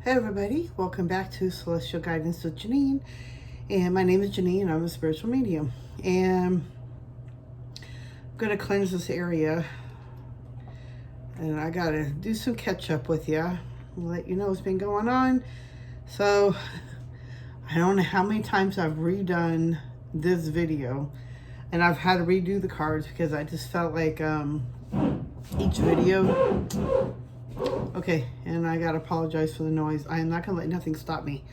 Hey everybody, welcome back to Celestial Guidance with Janine. And my name is Janine, I'm a spiritual medium. And I'm going to cleanse this area. And I got to do some catch up with you. Let you know what's been going on. So, I don't know how many times I've redone this video. And I've had to redo the cards because I just felt like each video... Okay, and I gotta apologize for the noise. I am not gonna let nothing stop me.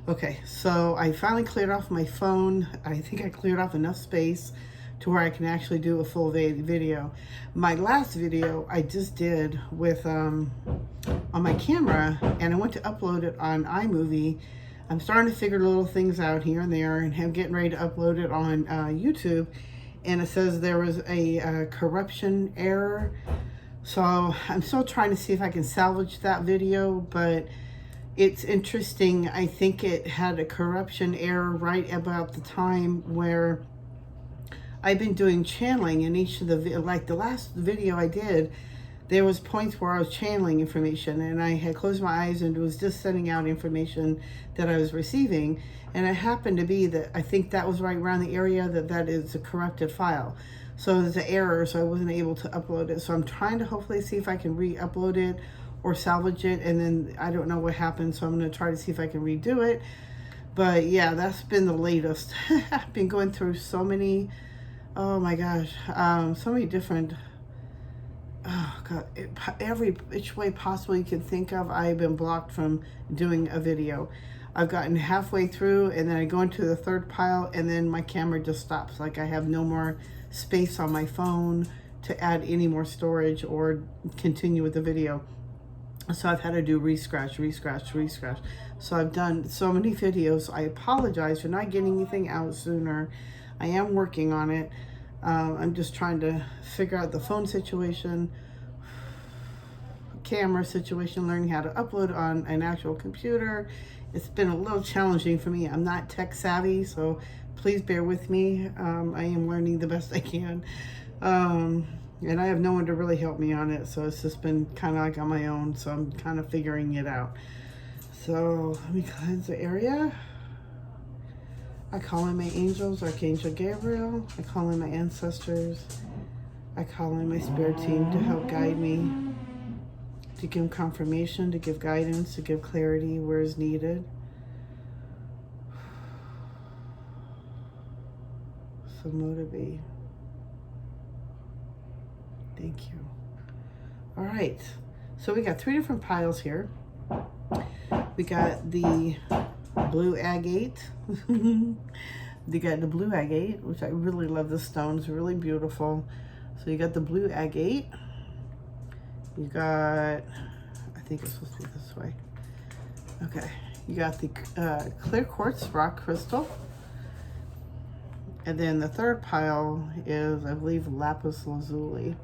Okay, so I finally cleared off my phone. I think I cleared off enough space to where I can actually do a full video. My last video I just did with on my camera, and I went to upload it on iMovie. I'm starting to figure little things out here and there, and I'm getting ready to upload it on YouTube, and it says there was a corruption error. So I'm still trying to see if I can salvage that video, but it's interesting. I think it had a corruption error right about the time where I've been doing channeling in each of the, like the last video I did, there was points where I was channeling information and I had closed my eyes and was just sending out information that I was receiving. And it happened to be that I think that was right around the area that is a corrupted file. So there's an error, so I wasn't able to upload it. So I'm trying to hopefully see if I can re-upload it or salvage it. And then I don't know what happened, so I'm going to try to see if I can redo it. But yeah, that's been the latest. I've been going through so many, oh my gosh, so many different, oh God, every which way possible you can think of, I've been blocked from doing a video. I've gotten halfway through and then I go into the third pile and then my camera just stops. Like I have no more space on my phone to add any more storage or continue with the video. So I've had to do re-scratch. So I've done so many videos. I apologize for not getting anything out sooner. I am working on it. I'm just trying to figure out the phone situation, camera situation, learning how to upload on an actual computer. It's been a little challenging for me. I'm not tech savvy, so please bear with me. I am learning the best I can. And I have no one to really help me on it, so it's just been kind of like on my own, so I'm kind of figuring it out. So let me cleanse the area. I call in my angels, Archangel Gabriel. I call in my ancestors. I call in my spirit team to help guide me, to give confirmation, to give guidance, to give clarity where is needed. So motivate. Thank you. All right. So we got 3 different piles here. We got the blue agate. We got the blue agate, which I really love. The stone is really beautiful. So you got the blue agate. You got, I think it's supposed to be this way. Okay. You got the clear quartz rock crystal. And then the third pile is, I believe, Lapis Lazuli.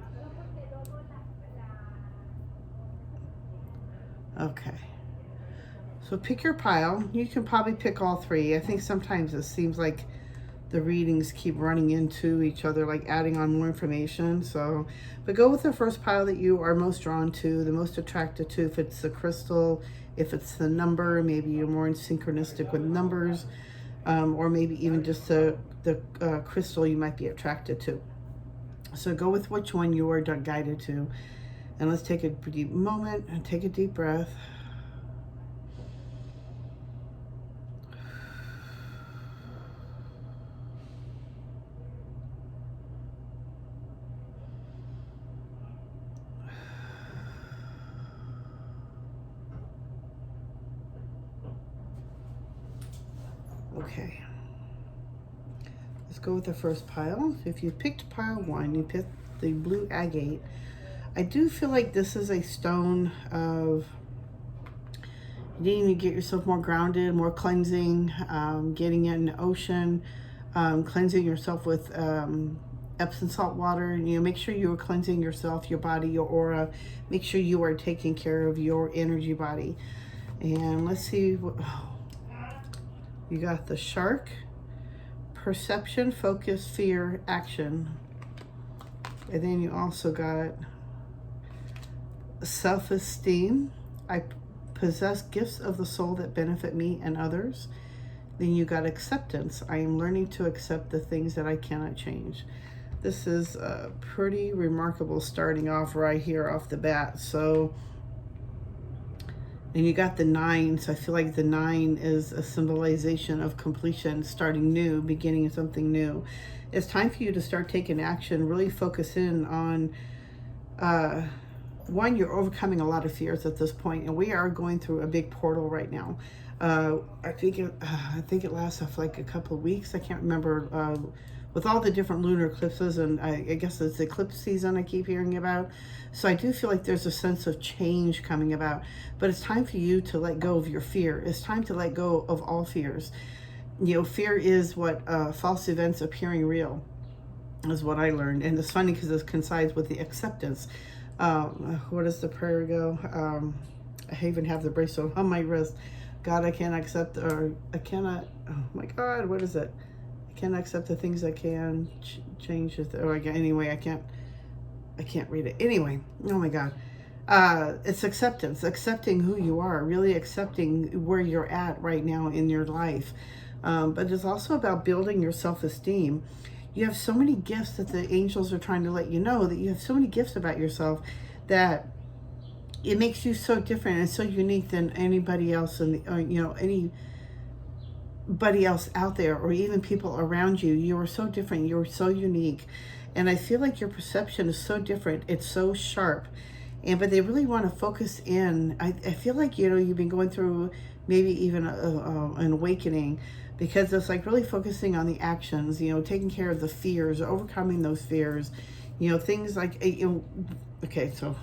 Okay. So pick your pile. You can probably pick all 3. I think sometimes it seems like the readings keep running into each other, like adding on more information. So, but go with the first pile that you are most drawn to, the most attracted to. If it's the crystal, if it's the number, maybe you're more synchronistic with numbers, or maybe even just the crystal you might be attracted to. So go with which one you are guided to. And let's take a deep moment and take a deep breath. Okay. Let's go with the first pile. If you picked pile 1, you picked the blue agate. I do feel like this is a stone of needing to get yourself more grounded, more cleansing, getting in the ocean, cleansing yourself with Epsom salt water. You know, make sure you are cleansing yourself, your body, your aura. Make sure you are taking care of your energy body. And let's see what, oh, you got the shark, perception, focus, fear, action. And then you also got self-esteem. I possess gifts of the soul that benefit me and others. Then you got acceptance. I am learning to accept the things that I cannot change. This is pretty remarkable starting off right here off the bat. So, and you got the 9. So I feel like the 9 is a symbolization of completion, starting new, beginning something new. It's time for you to start taking action, really focus in on, one, you're overcoming a lot of fears at this point, and we are going through a big portal right now. I think it lasts for like a couple of weeks. I can't remember, with all the different lunar eclipses, and I guess it's eclipse season I keep hearing about. So I do feel like there's a sense of change coming about, but it's time for you to let go of your fear. It's time to let go of all fears. You know, fear is what false events appearing real is what I learned. And it's funny because it coincides with the acceptance. What does the prayer go? I even have the bracelet on my wrist. God, I can't accept, or I cannot, oh my God, what is it? I can't accept the things I can change it. Or anyway, I can't read it. Anyway, oh my God. It's acceptance, accepting who you are, really accepting where you're at right now in your life. But it's also about building your self-esteem. You have so many gifts that the angels are trying to let you know, that you have so many gifts about yourself that it makes you so different and so unique than anybody else, and anybody else out there, or even people around you. You are so different. You're so unique, and I feel like your perception is so different. It's so sharp, but they really want to focus in. I feel like you've been going through maybe even an awakening, because it's like really focusing on the actions. Taking care of the fears, overcoming those fears. Things like okay, so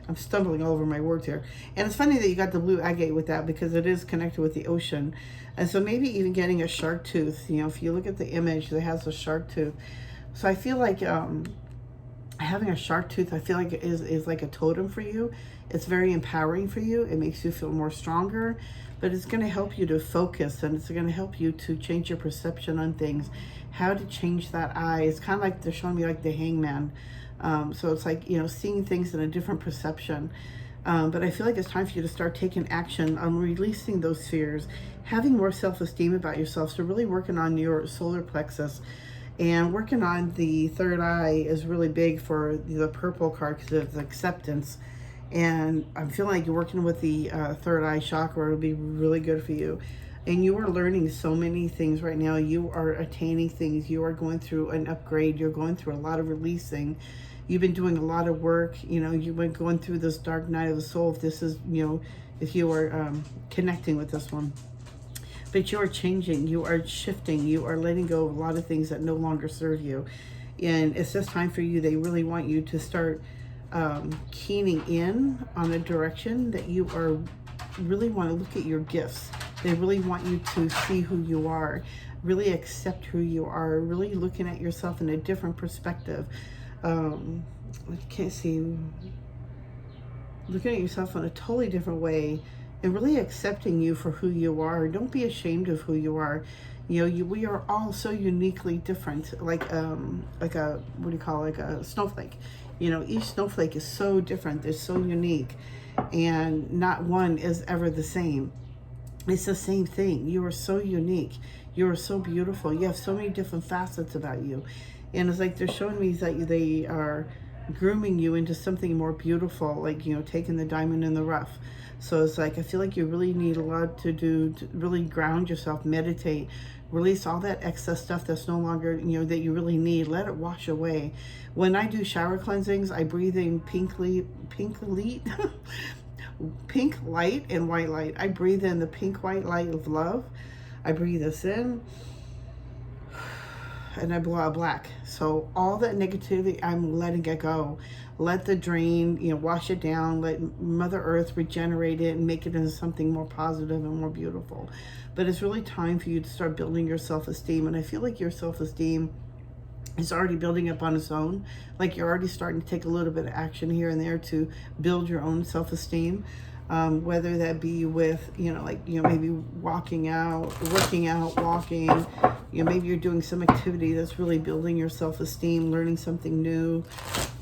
I'm stumbling all over my words here. And it's funny that you got the blue agate with that, because it is connected with the ocean. And so maybe even getting a shark tooth, if you look at the image that has a shark tooth. So I feel like having a shark tooth, I feel like is like a totem for you. It's very empowering for you. It makes you feel more stronger, but it's going to help you to focus, and it's going to help you to change your perception on things, how to change that eye. It's kind of like they're showing me like the hangman. So it's like, seeing things in a different perception. But I feel like it's time for you to start taking action on releasing those fears, having more self-esteem about yourself. So really working on your solar plexus, and working on the third eye is really big for the purple card, because it's acceptance. And I'm feeling like you're working with the third eye chakra. It'll be really good for you. And you are learning so many things right now. You are attaining things. You are going through an upgrade. You're going through a lot of releasing. You've been doing a lot of work. You've been going through this dark night of the soul. If this is, if you are connecting with this one. But you are changing. You are shifting. You are letting go of a lot of things that no longer serve you. And it's just time for you. They really want you to start keening in on a direction that you are really want to look at your gifts. They really want you to see who you are, really accept who you are, really looking at yourself in a different perspective. I can't see, looking at yourself in a totally different way, and really accepting you for who you are. Don't be ashamed of who you are. We are all so uniquely different, like a, what do you call it, like a snowflake. Each snowflake is so different. They're so unique, and not one is ever the same. It's the same thing. You are so unique. You are so beautiful. You have so many different facets about you. And it's like they're showing me that they are grooming you into something more beautiful, like, taking the diamond in the rough. So it's like, I feel like you really need a lot to do to really ground yourself, meditate, release all that excess stuff that's no longer, that you really need. Let it wash away. When I do shower cleansings, I breathe in pink light and white light. I breathe in the pink white light of love. I breathe this in, and I blow out black. So all that negativity, I'm letting it go. Let the drain, wash it down. Let Mother Earth regenerate it and make it into something more positive and more beautiful. But it's really time for you to start building your self-esteem. And I feel like your self-esteem is already building up on its own. Like you're already starting to take a little bit of action here and there to build your own self-esteem. Whether that be with, maybe working out, walking, maybe you're doing some activity that's really building your self-esteem, learning something new.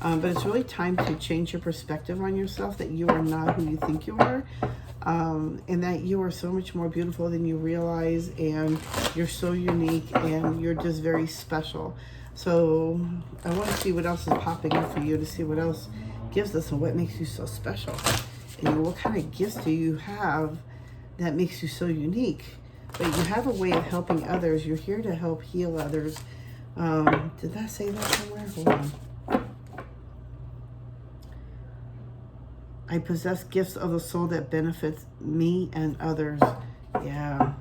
But it's really time to change your perspective on yourself, that you are not who you think you are. and that you are so much more beautiful than you realize, and you're so unique, and you're just very special. So I want to see what else is popping up for you, to see what else gives us and what makes you so special. And what kind of gifts do you have that makes you so unique? But you have a way of helping others. You're here to help heal others. Did that say that somewhere? Hold on. I possess gifts of the soul that benefits me and others. Yeah.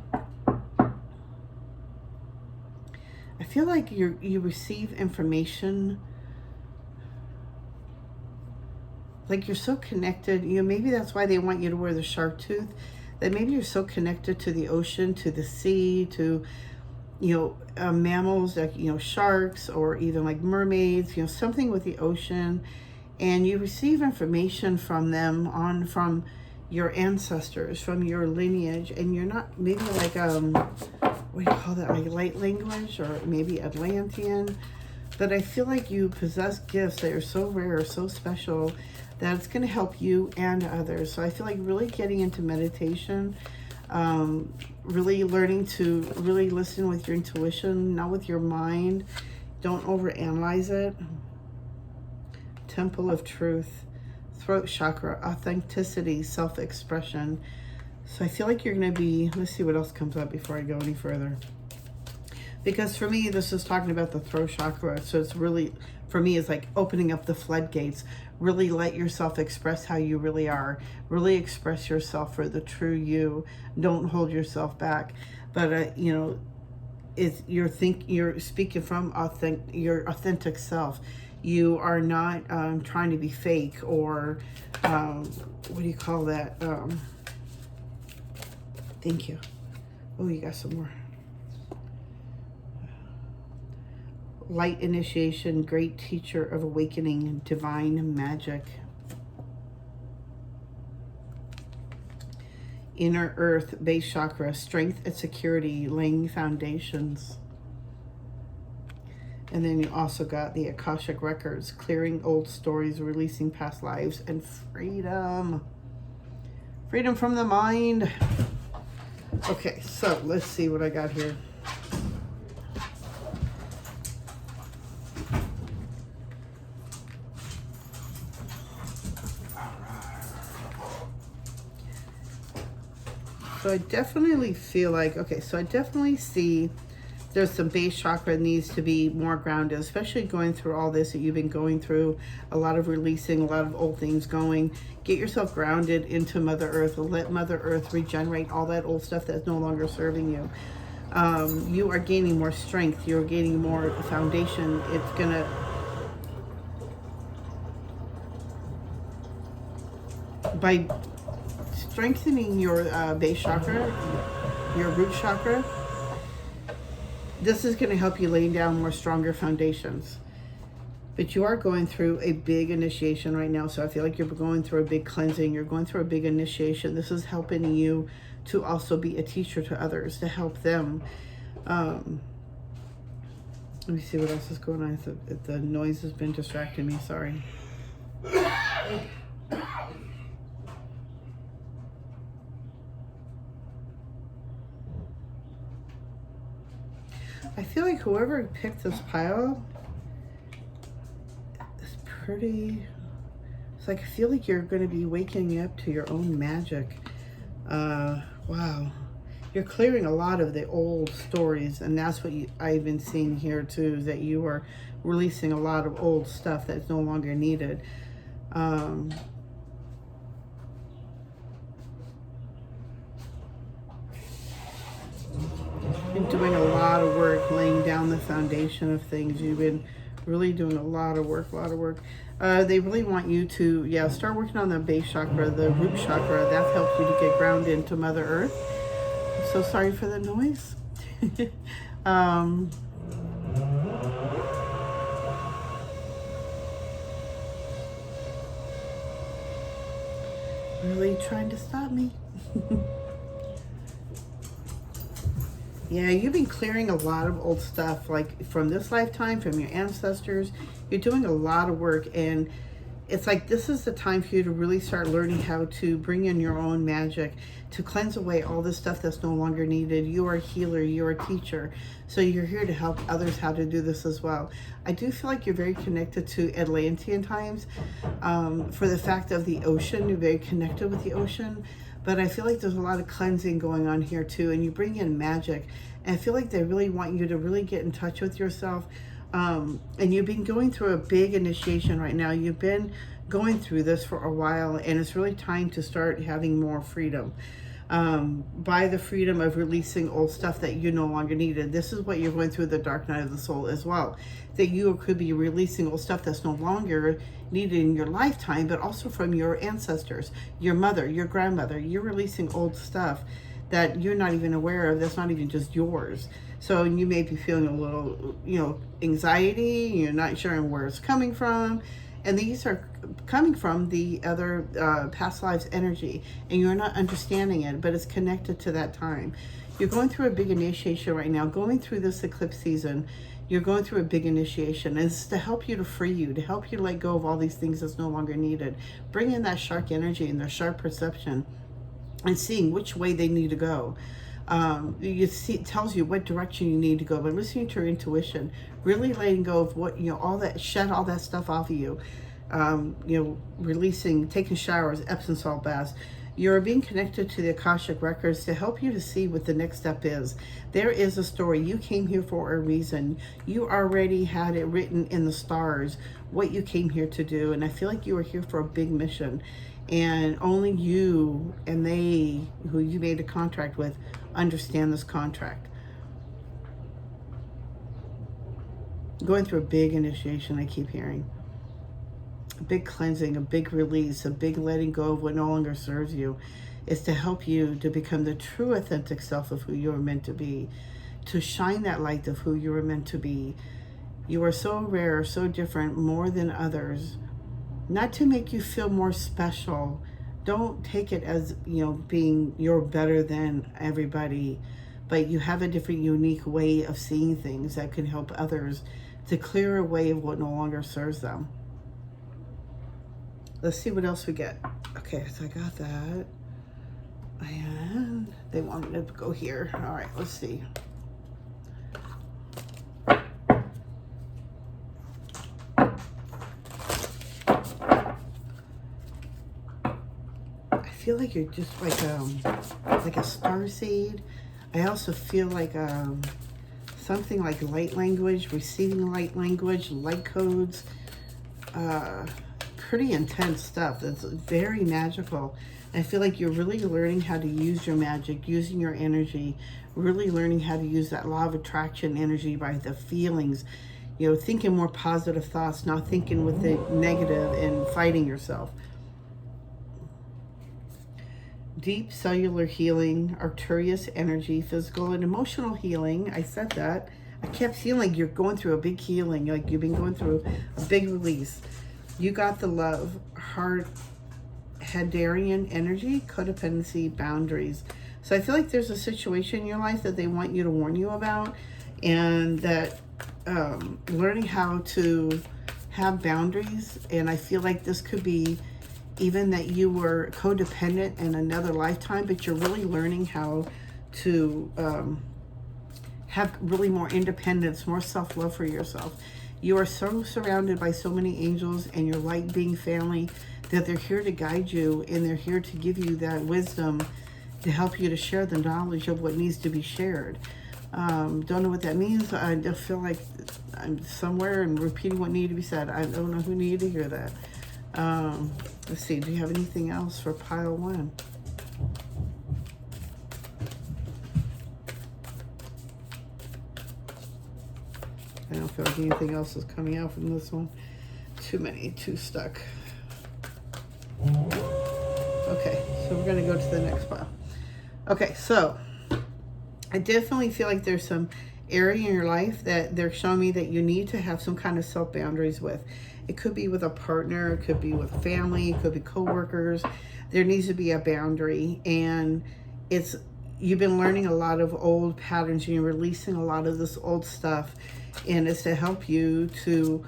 I feel like you receive information, like you're so connected. You know, maybe that's why they want you to wear the shark tooth, that maybe you're so connected to the ocean, to the sea, to, you know, mammals like, you know, sharks, or even like mermaids, you know, something with the ocean. And you receive information from them, from your ancestors, from your lineage, and you're not, maybe like, what do you call that, like light language, or maybe Atlantean. But I feel like you possess gifts that are so rare, so special, that it's going to help you and others. So I feel like really getting into meditation, really learning to really listen with your intuition, not with your mind. Don't overanalyze it. Temple of Truth, throat chakra, authenticity, self-expression. So I feel like you're going to be, let's see what else comes up before I go any further. Because for me, this is talking about the throat chakra. So it's really, for me, it's like opening up the floodgates. Really let yourself express how you really are. Really express yourself for the true you. Don't hold yourself back. But, you know, you're speaking from your authentic self. You are not trying to be fake, or what do you call that? Thank you. Oh, you got some more. Light initiation, great teacher of awakening, divine magic. Inner earth, base chakra, strength and security, laying foundations. And then you also got the Akashic Records, clearing old stories, releasing past lives, and freedom. Freedom from the mind. Okay, so let's see what I got here. So I definitely feel like, okay, so I definitely see there's some base chakra needs to be more grounded, especially going through all this that you've been going through, a lot of releasing, a lot of old things going. Get yourself grounded into Mother Earth. Let Mother Earth regenerate all that old stuff that's no longer serving you. You are gaining more strength. You're gaining more foundation. It's gonna, by strengthening your base chakra, your root chakra, this is going to help you lay down more stronger foundations. But you are going through a big initiation right now. So I feel like you're going through a big cleansing. You're going through a big initiation. This is helping you to also be a teacher to others, to help them. Let me see what else is going on. The noise has been distracting me. Sorry. I feel like whoever picked this pile is pretty, it's like I feel like you're going to be waking up to your own magic. Wow. You're clearing a lot of the old stories, and that's what I've been seeing here too, is that you are releasing a lot of old stuff that's no longer needed. Been doing a lot of work laying down the foundation of things. You've been really doing a lot of work, They really want you to, yeah, start working on the base chakra, the root chakra. That helps you to get grounded into Mother Earth. I'm so sorry for the noise. Really trying to stop me. Yeah, you've been clearing a lot of old stuff, like from this lifetime, from your ancestors. You're doing a lot of work, and it's like this is the time for you to really start learning how to bring in your own magic, to cleanse away all the stuff that's no longer needed. You are a healer, you're a teacher, so you're here to help others how to do this as well. I do feel like you're very connected to Atlantean times, for the fact of the ocean. You're very connected with the ocean, but I feel like there's a lot of cleansing going on here too, and you bring in magic, and I feel like they really want you to really get in touch with yourself. And you've been going through a big initiation right now. You've been going through this for a while, and it's really time to start having more freedom. By the freedom of releasing old stuff that you no longer needed. This is what you're going through the dark night of the soul as well. That you could be releasing old stuff that's no longer needed in your lifetime, but also from your ancestors, your mother, your grandmother. You're releasing old stuff that you're not even aware of, that's not even just yours. So you may be feeling a little, anxiety, you're not sure where it's coming from. And these are coming from the other past lives energy, and you're not understanding it, but it's connected to that time. You're going through a big initiation right now, going through this eclipse season. You're going through a big initiation, and it's to help you, to free you, to help you let go of all these things that's no longer needed. Bring in that shark energy and their sharp perception, and seeing which way they need to go. It tells you what direction you need to go, but listening to your intuition, really letting go of what, all that, shed all that stuff off of you, releasing, taking showers, Epsom salt baths. You're being connected to the Akashic records to help you to see what the next step is. There is a story. You came here for a reason. You already had it written in the stars what you came here to do, and I feel like you were here for a big mission. And only you and they, who you made a contract with, understand this contract. Going through a big initiation, I keep hearing. A big cleansing, a big release, a big letting go of what no longer serves you. Is to help you to become the true authentic self of who you were meant to be. To shine that light of who you were meant to be. You are so rare, so different, more than others. Not to make you feel more special. Don't take it as, being you're better than everybody, but you have a different, unique way of seeing things that can help others to clear away of what no longer serves them. Let's see what else we get. Okay, so I got that. And they want me to go here. All right, let's see. I feel like you're just like a starseed. I also feel like something like light language, receiving light language, light codes. Pretty intense stuff. That's very magical. I feel like you're really learning how to use your magic, using your energy, really learning how to use that law of attraction energy by the feelings. Thinking more positive thoughts, not thinking with the negative and fighting yourself. Deep cellular healing, arterious energy, physical and emotional healing. I said that. I kept feeling like you're going through a big healing, like you've been going through a big release. You got the love, heart, Hadarian energy, codependency, boundaries. So I feel like there's a situation in your life that they want you to warn you about, and that learning how to have boundaries. And I feel like this could be even that you were codependent in another lifetime, but you're really learning how to have really more independence, more self-love for yourself. You are so surrounded by so many angels and your light being family that they're here to guide you, and they're here to give you that wisdom to help you to share the knowledge of what needs to be shared. Don't know what that means. I just feel like I'm somewhere and repeating what needed to be said. I don't know who needed to hear that. Let's see, do you have anything else for pile one? I don't feel like anything else is coming out from this one. Too stuck. Okay, so we're gonna go to the next pile. Okay, so I definitely feel like there's some area in your life that they're showing me that you need to have some kind of self boundaries with. It could be with a partner, it could be with family, it could be co-workers. There needs to be a boundary, and you've been learning a lot of old patterns and you're releasing a lot of this old stuff, and it's to help you to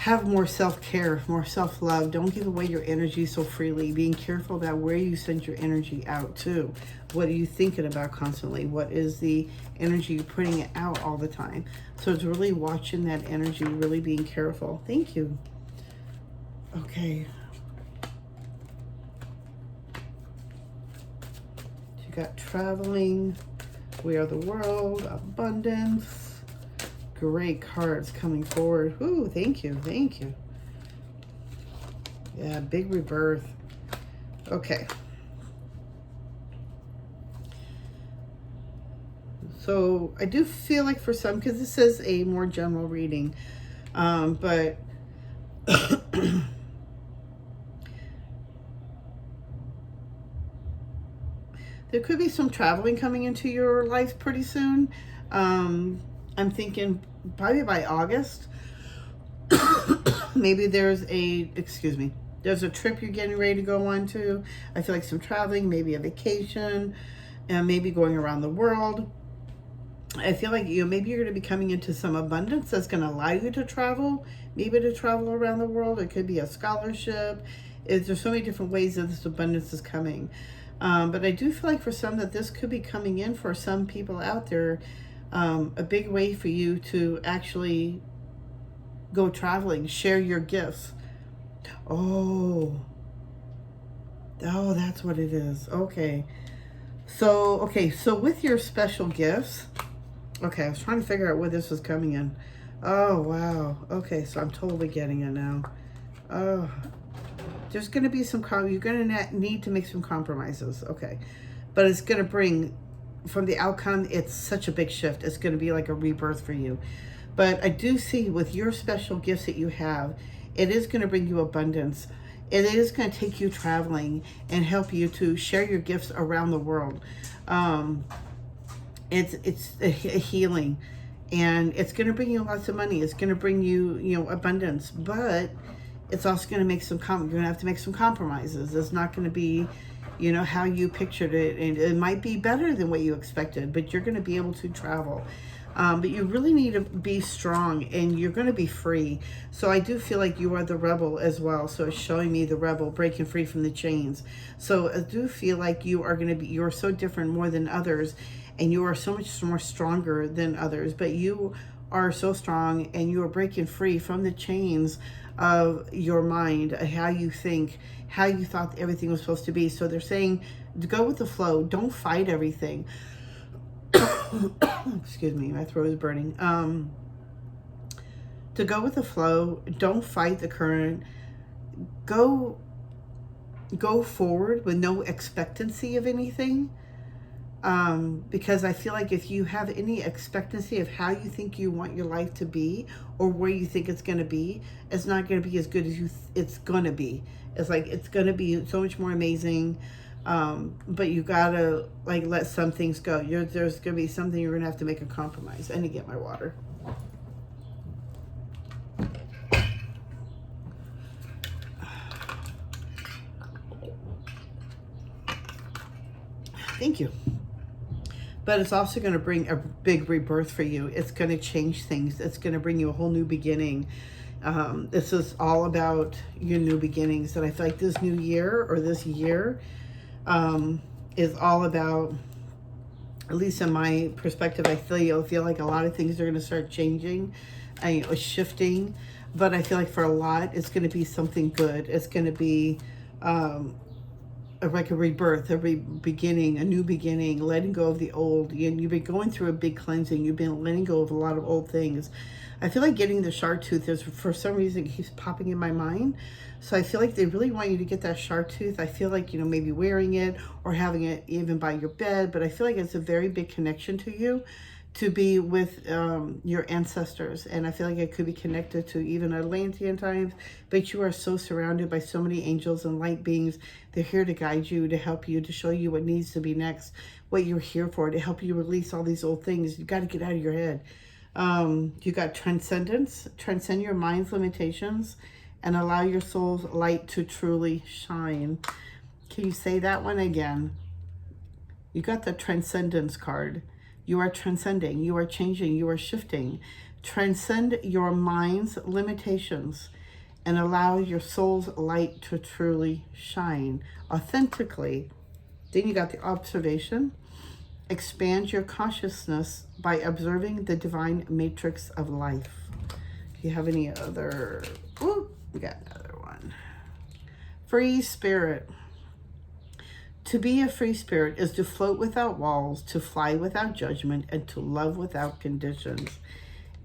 have more self-care, more self-love. Don't give away your energy so freely. Being careful about where you send your energy out to. What are you thinking about constantly? What is the energy you're putting it out all the time? So it's really watching that energy, really being careful. Thank you. Okay. You got traveling, we are the world, abundance. Great cards coming forward. Ooh, thank you, thank you. Yeah, big rebirth. Okay. So I do feel like for some, because this is a more general reading, but there could be some traveling coming into your life pretty soon. I'm thinking probably by August. Maybe there's there's a trip you're getting ready to go on to. I feel like some traveling, maybe a vacation, and maybe going around the world. I feel like maybe you're going to be coming into some abundance that's going to allow you to travel, maybe to travel around the world. It could be a scholarship. There's so many different ways that this abundance is coming. But I do feel like for some that this could be coming in for some people out there, a big way for you to actually go traveling, share your gifts. Oh, that's what it is. Okay. So with your special gifts, okay, I was trying to figure out where this was coming in. Oh, wow. Okay, so I'm totally getting it now. Oh, there's going to be some, you're going to need to make some compromises. Okay. But it's going to bring, from the outcome, it's such a big shift. It's going to be like a rebirth for you. But I do see with your special gifts that you have, it is going to bring you abundance. It is going to take you traveling and help you to share your gifts around the world. It's a healing, and it's going to bring you lots of money. It's going to bring you, abundance, but it's also going to make you're going to have to make some compromises. It's not going to be, how you pictured it, and it might be better than what you expected, but you're going to be able to travel. But you really need to be strong, and you're going to be free. So I do feel like you are the rebel as well. So it's showing me the rebel breaking free from the chains. So I do feel like you're so different more than others, and you are so much more stronger than others. But you are so strong, and you are breaking free from the chains of your mind, how you think, how you thought everything was supposed to be. So they're saying to go with the flow. Don't fight everything. Excuse me, my throat is burning. To go with the flow, don't fight the current. Go forward with no expectancy of anything. Because I feel like if you have any expectancy of how you think you want your life to be, or where you think it's going to be, it's not going to be as good as it's going to be. It's like, it's going to be so much more amazing. But you gotta let some things go. There's gonna be something you're gonna have to make a compromise. I need to get my water. Thank you. But it's also going to bring a big rebirth for you. It's going to change things. It's going to bring you a whole new beginning. This is all about your new beginnings. And I feel like this new year, or this year, is all about, at least in my perspective, I feel like a lot of things are going to start changing, shifting. But I feel like for a lot, it's going to be something good. It's going to be like a rebirth, a beginning, a new beginning, letting go of the old. You've been going through a big cleansing. You've been letting go of a lot of old things. I feel like getting the shark tooth is, for some reason, it keeps popping in my mind. So I feel like they really want you to get that shark tooth. I feel like, maybe wearing it or having it even by your bed. But I feel like it's a very big connection to you, to be with your ancestors. And I feel like it could be connected to even Atlantean times. But you are so surrounded by so many angels and light beings. They're here to guide you, to help you, to show you what needs to be next, what you're here for, to help you release all these old things. You got to get out of your head. You got transcendence, transcend your mind's limitations, and allow your soul's light to truly shine. Can you say that one again? You got the transcendence card. You are transcending, you are changing, you are shifting Transcend your mind's limitations and allow your soul's light to truly shine authentically. Then you got the observation. Expand your consciousness by observing the divine matrix of life. Do you have any other? Ooh, we got another one. Free spirit. To be a free spirit is to float without walls, to fly without judgment, and to love without conditions.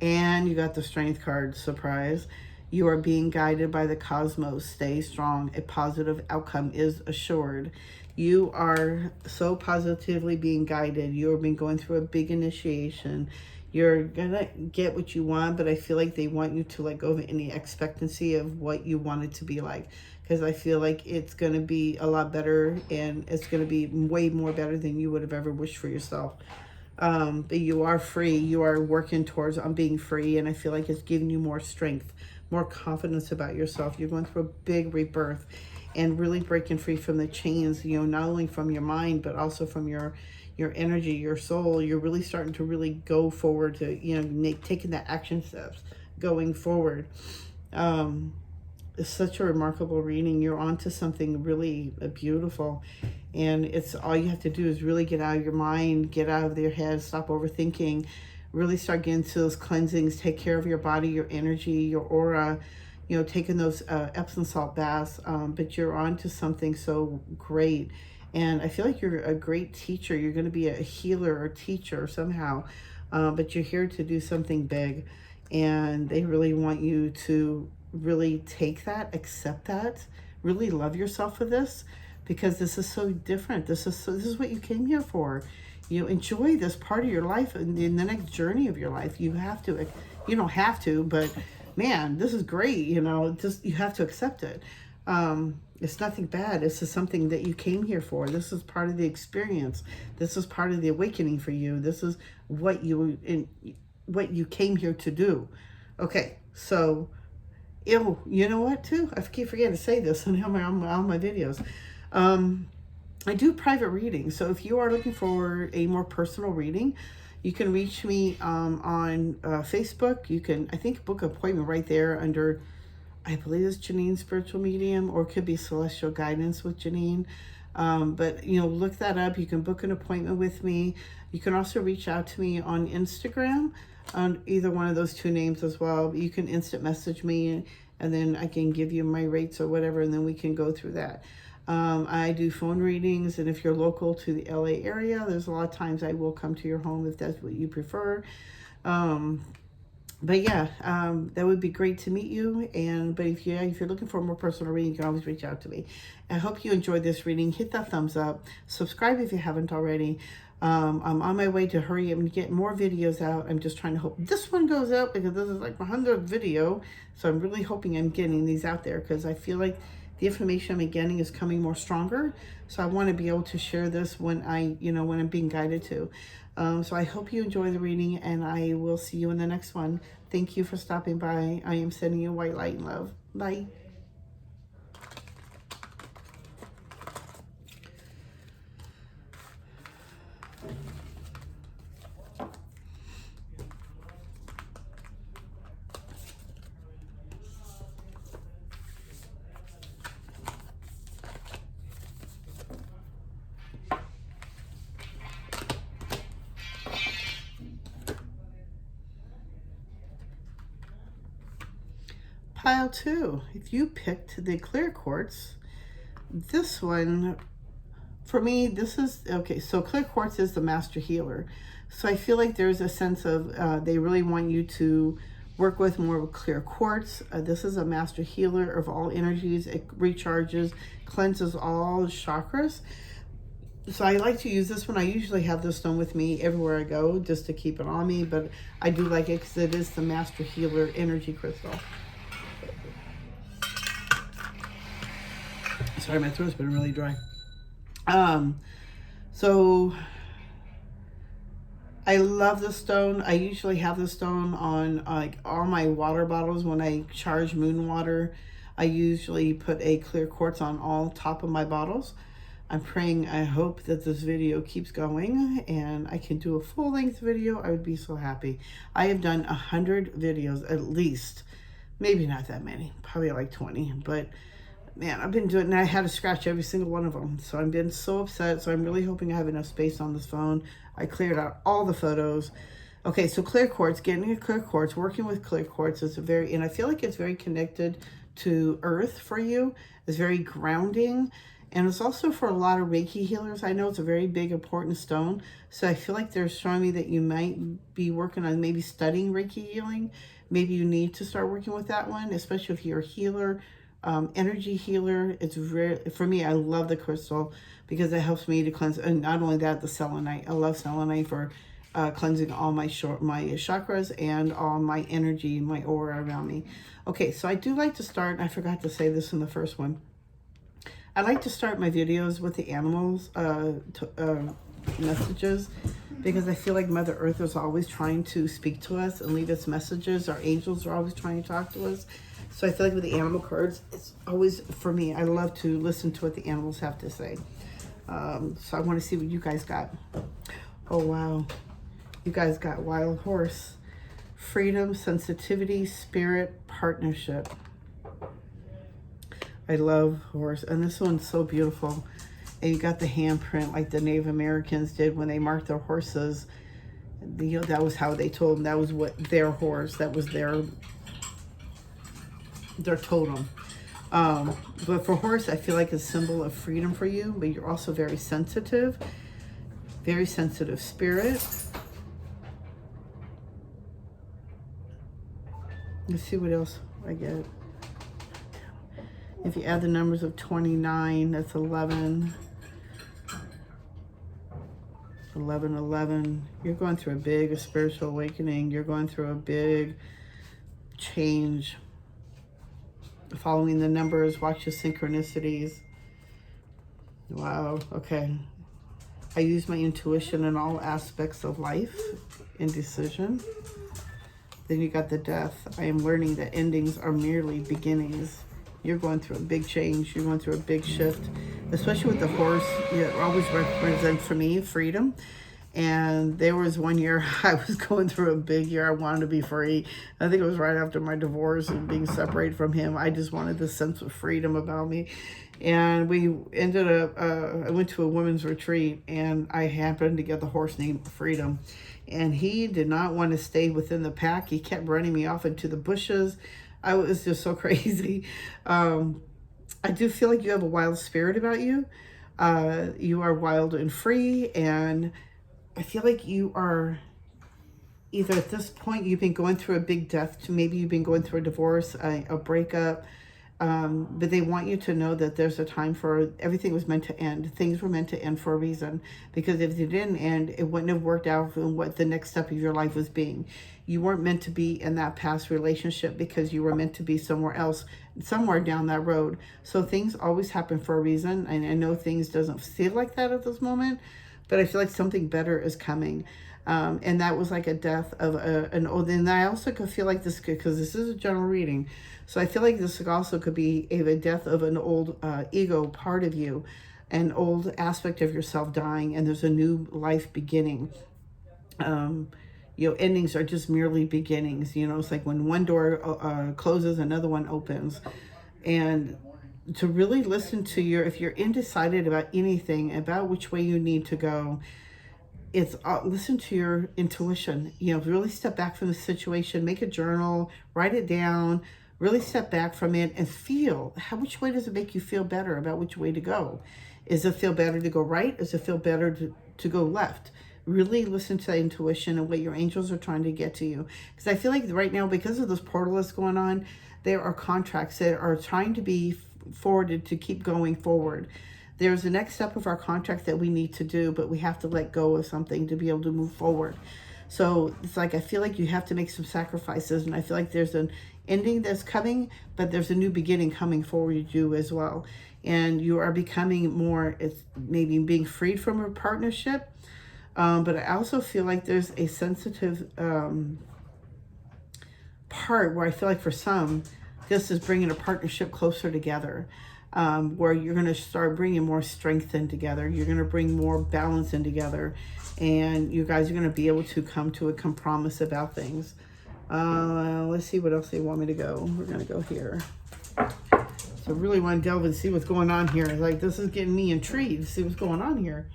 And you got the strength card, surprise. You are being guided by the cosmos. Stay strong. A positive outcome is assured. You are so positively being guided. You've been going through a big initiation. You're going to get what you want, but I feel like they want you to let go of any expectancy of what you want it to be like. Because I feel like it's going to be a lot better, and it's going to be way more better than you would have ever wished for yourself. But you are free. You are working towards being free, and I feel like it's giving you more strength, more confidence about yourself. You're going through a big rebirth and really breaking free from the chains, you know, not only from your mind, but also from your energy, your soul. You're really starting to really go forward to, you know, taking that action steps, going forward. It's such a remarkable reading. You're onto something really beautiful. And it's all you have to do is really get out of your mind, get out of your head, stop overthinking, really start getting to those cleansings, take care of your body, your energy, your aura, you know, taking those Epsom salt baths. But you're onto something so great. And I feel like you're a great teacher. You're going to be a healer or teacher somehow. But you're here to do something big. And they really want you to really take that, accept that, really love yourself for this, because this is so different. This is what you came here for. You know, enjoy this part of your life and in the next journey of your life. You have to, you don't have to, but man, this is great. You know, just, you have to accept it. It's nothing bad. This is something that you came here for. This is part of the experience. This is part of the awakening for you. This is what you came here to do. Okay, so you know what too? I keep forgetting to say this on all my videos. I do private readings. So if you are looking for a more personal reading, you can reach me on Facebook. You can, I think, book an appointment right there under, I believe it's Janine Spiritual Medium, or it could be Celestial Guidance with Janine. But, you know, look that up. You can book an appointment with me. You can also reach out to me on Instagram, on either one of those two names as well. You can instant message me, and then I can give you my rates or whatever, and then we can go through that. I do phone readings, and if you're local to the LA area, there's a lot of times I will come to your home if that's what you prefer. But yeah, that would be great to meet you. But if you're looking for a more personal reading, you can always reach out to me. I hope you enjoyed this reading. Hit that thumbs up. Subscribe if you haven't already. I'm on my way to hurry up and get more videos out. I'm just trying to hope this one goes out, because this is like my 100th video. So I'm really hoping I'm getting these out there, because I feel like the information I'm getting is coming more stronger. So I want to be able to share this when when I'm being guided to. So I hope you enjoy the reading, and I will see you in the next one. Thank you for stopping by. I am sending you white light and love. Bye. Pile 2, if you picked the clear quartz, this one, for me, this is, okay, so clear quartz is the master healer. So I feel like there's a sense of, they really want you to work with more of clear quartz. This is a master healer of all energies. It recharges, cleanses all chakras. So I like to use this one. I usually have this stone with me everywhere I go, just to keep it on me, but I do like it because it is the master healer energy crystal. Sorry, my throat's been really dry. So I love this stone. I usually have this stone on like all my water bottles. When I charge moon water, I usually put a clear quartz on all top of my bottles. I'm praying, I hope that this video keeps going and I can do a full-length video. I would be so happy. I have done 100 videos at least. Maybe not that many, probably like 20, but man, I've been doing, and I had to scratch every single one of them. So I've been so upset. So I'm really hoping I have enough space on this phone. I cleared out all the photos. Okay, so clear quartz, getting a clear quartz, working with clear quartz is and I feel like it's very connected to earth for you. It's very grounding. And it's also for a lot of Reiki healers. I know it's a very big, important stone. So I feel like they're showing me that you might be working on maybe studying Reiki healing. Maybe you need to start working with that one, especially if you're a healer, energy healer. It's very, for me, I love the crystal because it helps me to cleanse. And not only that, the selenite. I love selenite for cleansing all my chakras and all my energy, my aura around me. Okay, so I do like to start, I forgot to say this in the first one. I like to start my videos with the animals messages because I feel like Mother Earth is always trying to speak to us and leave us messages. Our angels are always trying to talk to us. So I feel like with the animal cards, it's always, for me, I love to listen to what the animals have to say. So I want to see what you guys got. Oh, wow. You guys got wild horse, freedom, sensitivity, spirit, partnership. I love horse. And this one's so beautiful. And you got the handprint like the Native Americans did when they marked their horses. You know, that was how they told them that was what their horse, that was their totem. But for horse, I feel like it's a symbol of freedom for you, but you're also very sensitive spirit. Let's see what else I get. If you add the numbers of 29, that's 11. 11, 11. You're going through a spiritual awakening. You're going through a big change. Following the numbers, watch the synchronicities. Wow, okay. I use my intuition in all aspects of life and decision. Then you got the death. I am learning that endings are merely beginnings. You're going through a big change. You're going through a big shift, especially with the horse. It always represents for me freedom. And there was one year I was going through a big year. I wanted to be free. I think it was right after my divorce and being separated from him. I just wanted this sense of freedom about me. And we ended up, I went to a women's retreat and I happened to get the horse named Freedom. And he did not want to stay within the pack. He kept running me off into the bushes. I was just so crazy. I do feel like you have a wild spirit about you. You are wild and free, and I feel like you are either at this point you've been going through a big death, to maybe you've been going through a divorce, a breakup, but they want you to know that there's a time for everything was meant to end. Things were meant to end for a reason, because if they didn't end, it wouldn't have worked out for what the next step of your life was being. You weren't meant to be in that past relationship because you were meant to be somewhere else, somewhere down that road. So things always happen for a reason. And I know things doesn't feel like that at this moment, but I feel like something better is coming. And that was like a death of an old, and I also could feel like this, because this is a general reading. So I feel like this also could be a death of an old ego part of you, an old aspect of yourself dying, and there's a new life beginning. You know, endings are just merely beginnings. You know, it's like when one door closes, another one opens. And to really listen to if you're undecided about anything, about which way you need to go, it's listen to your intuition. You know, really step back from the situation, make a journal, write it down, really step back from it and feel which way does it make you feel better about which way to go. Is it feel better to go right? Does it feel better to go left? Really listen to that intuition and what your angels are trying to get to you. Because I feel like right now, because of this portal that's going on, there are contracts that are trying to be forwarded to keep going forward. There's the next step of our contract that we need to do, but we have to let go of something to be able to move forward. So it's like, I feel like you have to make some sacrifices, and I feel like there's an ending that's coming, but there's a new beginning coming forward you as well. And you are becoming more, it's maybe being freed from a partnership. But I also feel like there's a sensitive part where I feel like for some, this is bringing a partnership closer together. where you're going to start bringing more strength in together. You're going to bring more balance in together. And you guys are going to be able to come to a compromise about things. Let's see what else they want me to go. We're going to go here. So I really want to delve and see what's going on here. Like, this is getting me intrigued to see what's going on here.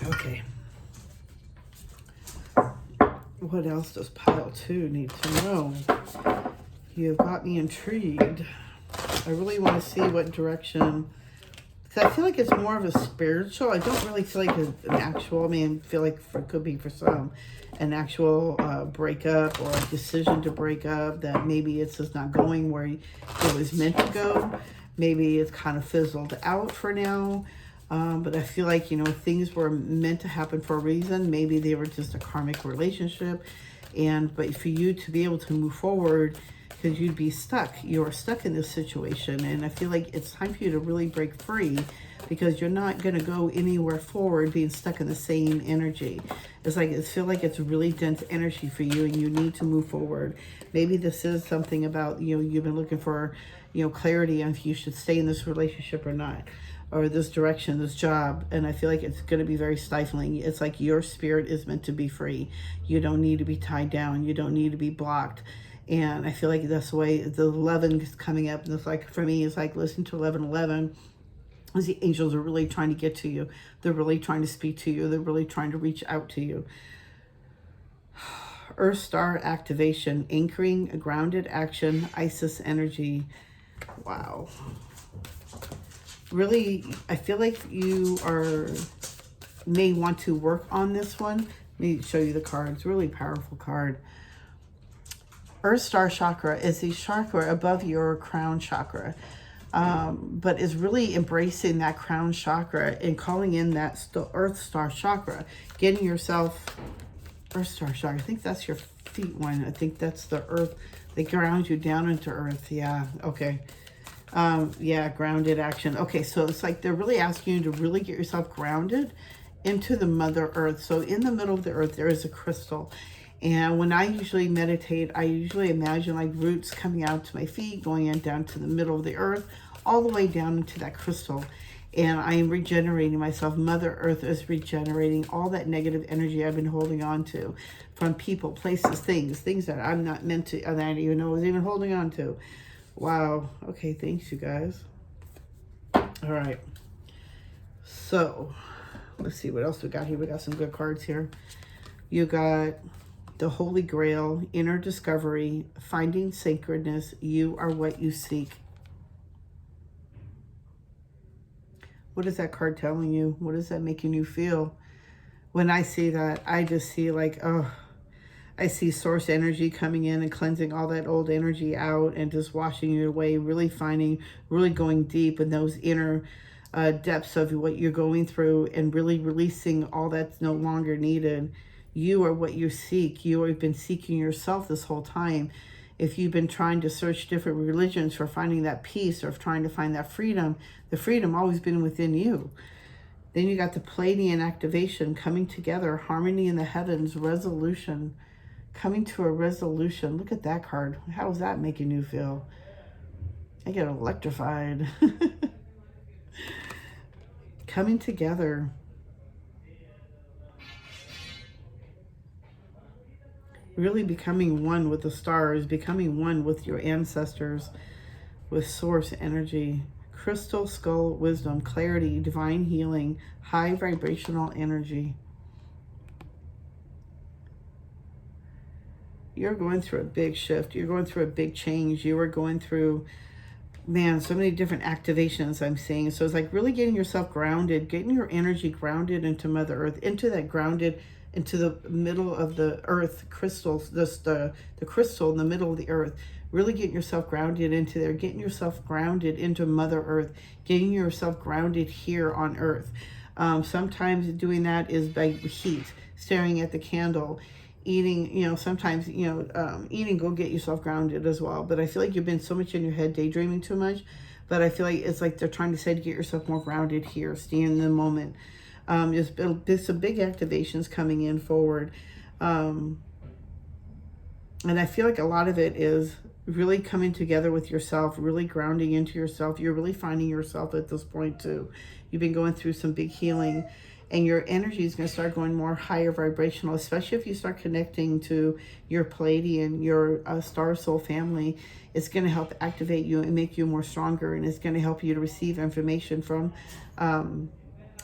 Okay. What else does pile 2 need to know? You've got me intrigued. I really want to see what direction, because I feel like it's more of a spiritual. I don't really feel like an actual, I mean, I feel like it could be for some, an actual breakup or a decision to break up, that maybe it's just not going where it was meant to go. Maybe it's kind of fizzled out for now. But I feel like, you know, things were meant to happen for a reason. Maybe they were just a karmic relationship. But for you to be able to move forward, because you'd be stuck. You're stuck in this situation. And I feel like it's time for you to really break free, because you're not going to go anywhere forward being stuck in the same energy. It's like, I feel like it's really dense energy for you, and you need to move forward. Maybe this is something about, you know, you've been looking for, you know, clarity on if you should stay in this relationship or not, or this direction, this job. And I feel like it's going to be very stifling. It's like your spirit is meant to be free. You don't need to be tied down. You don't need to be blocked. And I feel like that's the way the 11 is coming up. And it's like, for me, it's like, listen to 1111. As the angels are really trying to get to you. They're really trying to speak to you. They're really trying to reach out to you. Earth star activation, anchoring, grounded action, Isis energy. Wow. Really, I feel like you may want to work on this one. Let me show you the card. It's a really powerful card. Earth Star Chakra is the chakra above your crown chakra, but is really embracing that crown chakra and calling in that Earth Star Chakra, getting yourself, Earth Star Chakra, I think that's your feet one. I think that's the earth. They ground you down into earth. Yeah, okay. Yeah, grounded action. Okay, so it's like they're really asking you to really get yourself grounded into the Mother Earth. So in the middle of the earth, there is a crystal. And when I usually meditate, I usually imagine like roots coming out to my feet, going in down to the middle of the earth, all the way down into that crystal. And I am regenerating myself. Mother Earth is regenerating all that negative energy I've been holding on to from people, places, things that I'm not meant to, that I didn't even know I was even holding on to. Wow. Okay, thanks, you guys. All right. So, let's see what else we got here. We got some good cards here. You got the Holy Grail, inner discovery, finding sacredness. You are what you seek. What is that card telling you? What is that making you feel? When I see that, I just see like, oh, I see source energy coming in and cleansing all that old energy out and just washing it away, really going deep in those inner depths of what you're going through and really releasing all that's no longer needed. You are what you seek. You have been seeking yourself this whole time. If you've been trying to search different religions for finding that peace or trying to find that freedom, the freedom always been within you. Then you got the Pleiadian activation, coming together, harmony in the heavens, resolution, coming to a resolution. Look at that card. How is that making you feel? I get electrified. Coming together. Really becoming one with the stars, becoming one with your ancestors, with source energy. Crystal skull wisdom, clarity, divine healing, high vibrational energy. You're going through a big shift. You're going through a big change. You are going through, man, so many different activations I'm seeing. So it's like really getting yourself grounded, getting your energy grounded into Mother Earth, into that grounded, into the middle of the earth crystals, the crystal in the middle of the earth. Really getting yourself grounded into there, getting yourself grounded into Mother Earth, getting yourself grounded here on Earth. Sometimes doing that is by heat, staring at the candle, eating, you know, sometimes, you know, eating, go get yourself grounded as well. But I feel like you've been so much in your head, daydreaming too much. But I feel like it's like they're trying to say to get yourself more grounded here, stay in the moment. There's some big activations coming in forward. And I feel like a lot of it is really coming together with yourself, really grounding into yourself. You're really finding yourself at this point too. You've been going through some big healing, and your energy is going to start going more higher vibrational, especially if you start connecting to your Pleiadian, your star soul family. It's going to help activate you and make you more stronger, and it's going to help you to receive information from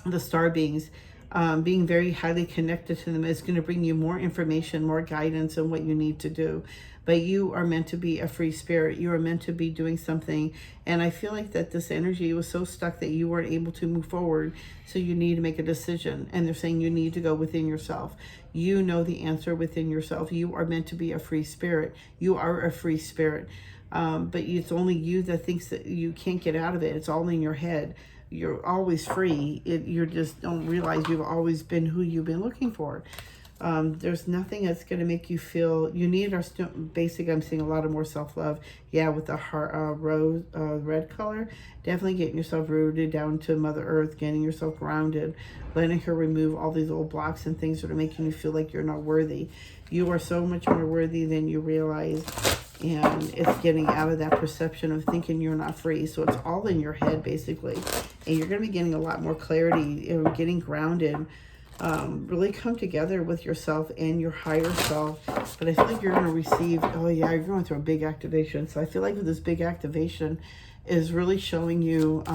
the star beings. Being very highly connected to them is going to bring you more information, more guidance on what you need to do. But you are meant to be a free spirit. You are meant to be doing something. And I feel like that this energy was so stuck that you weren't able to move forward. So you need to make a decision. And they're saying you need to go within yourself. You know the answer within yourself. You are meant to be a free spirit. You are a free spirit. But it's only you that thinks that you can't get out of it. It's all in your head. You're always free. You just don't realize you've always been who you've been looking for. There's nothing that's going to make you feel you need our basic. I'm seeing a lot of more self-love. Yeah, with the heart, rose red color, definitely getting yourself rooted down to Mother Earth, getting yourself grounded, letting her remove all these old blocks and things that are making you feel like you're not worthy. You are so much more worthy than you realize. And it's getting out of that perception of thinking you're not free. So it's all in your head, basically. And you're going to be getting a lot more clarity, getting grounded. Really come together with yourself and your higher self. But I feel like you're going to receive, oh yeah, you're going through a big activation. So I feel like with this big activation is really showing you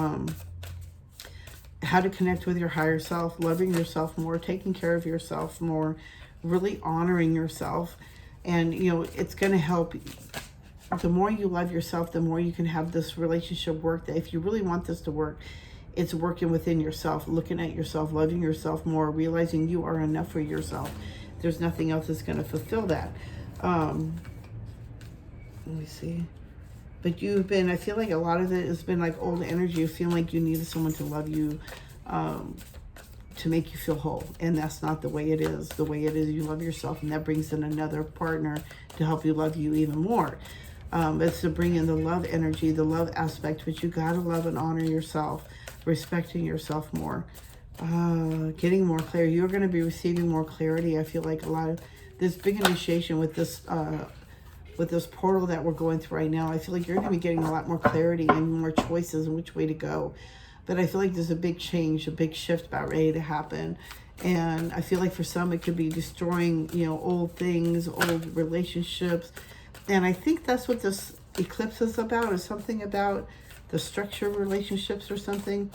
how to connect with your higher self, loving yourself more, taking care of yourself more, really honoring yourself. And, you know, it's going to help. The more you love yourself, the more you can have this relationship work. That if you really want this to work, it's working within yourself, looking at yourself, loving yourself more, realizing you are enough for yourself. There's nothing else that's going to fulfill that. Let me see. But you've been, I feel like a lot of it has been like old energy. You feel like you needed someone to love you, to make you feel whole. And that's not the way it is. The way it is, you love yourself, and that brings in another partner to help you love you even more. It's to bring in the love energy, the love aspect, but you got to love and honor yourself, respecting yourself more, getting more clarity. You're going to be receiving more clarity. I feel like a lot of this big initiation with this portal that we're going through right now. I feel like you're going to be getting a lot more clarity and more choices and which way to go. But I feel like there's a big change, a big shift about ready to happen. And I feel like for some, it could be destroying, you know, old things, old relationships. And I think that's what this eclipse is about, is something about the structure of relationships or something.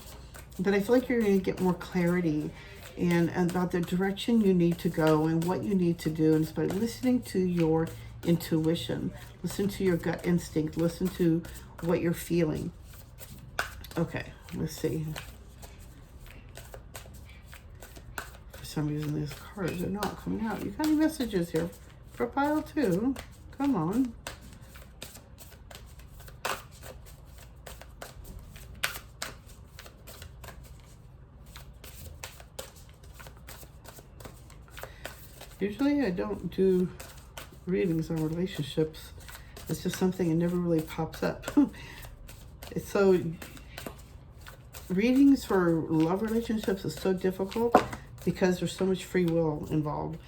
But I feel like you're going to get more clarity and about the direction you need to go and what you need to do. And it's by listening to your intuition, listen to your gut instinct, listen to what you're feeling. Okay, let's see. For some reason, these cards are not coming out. You got any messages here for pile 2? Come on. Usually I don't do readings on relationships. It's just something that never really pops up. It's so, readings for love relationships is so difficult because there's so much free will involved.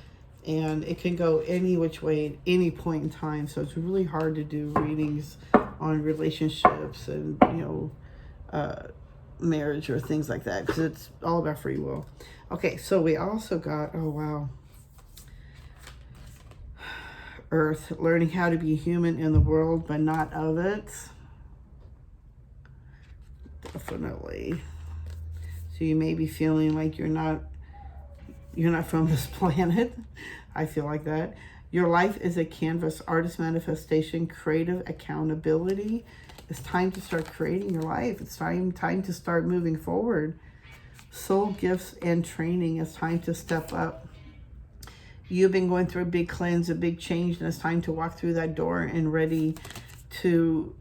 And it can go any which way at any point in time. So it's really hard to do readings on relationships and, you know, marriage or things like that, because it's all about free will. Okay, so we also got, oh wow, Earth, learning how to be human in the world but not of it. Definitely. So you may be feeling like you're not from this planet. I feel like that. Your life is a canvas, artist manifestation, creative accountability. It's time to start creating your life. It's time to start moving forward. Soul gifts and training. It's time to step up. You've been going through a big cleanse, a big change, and it's time to walk through that door and ready to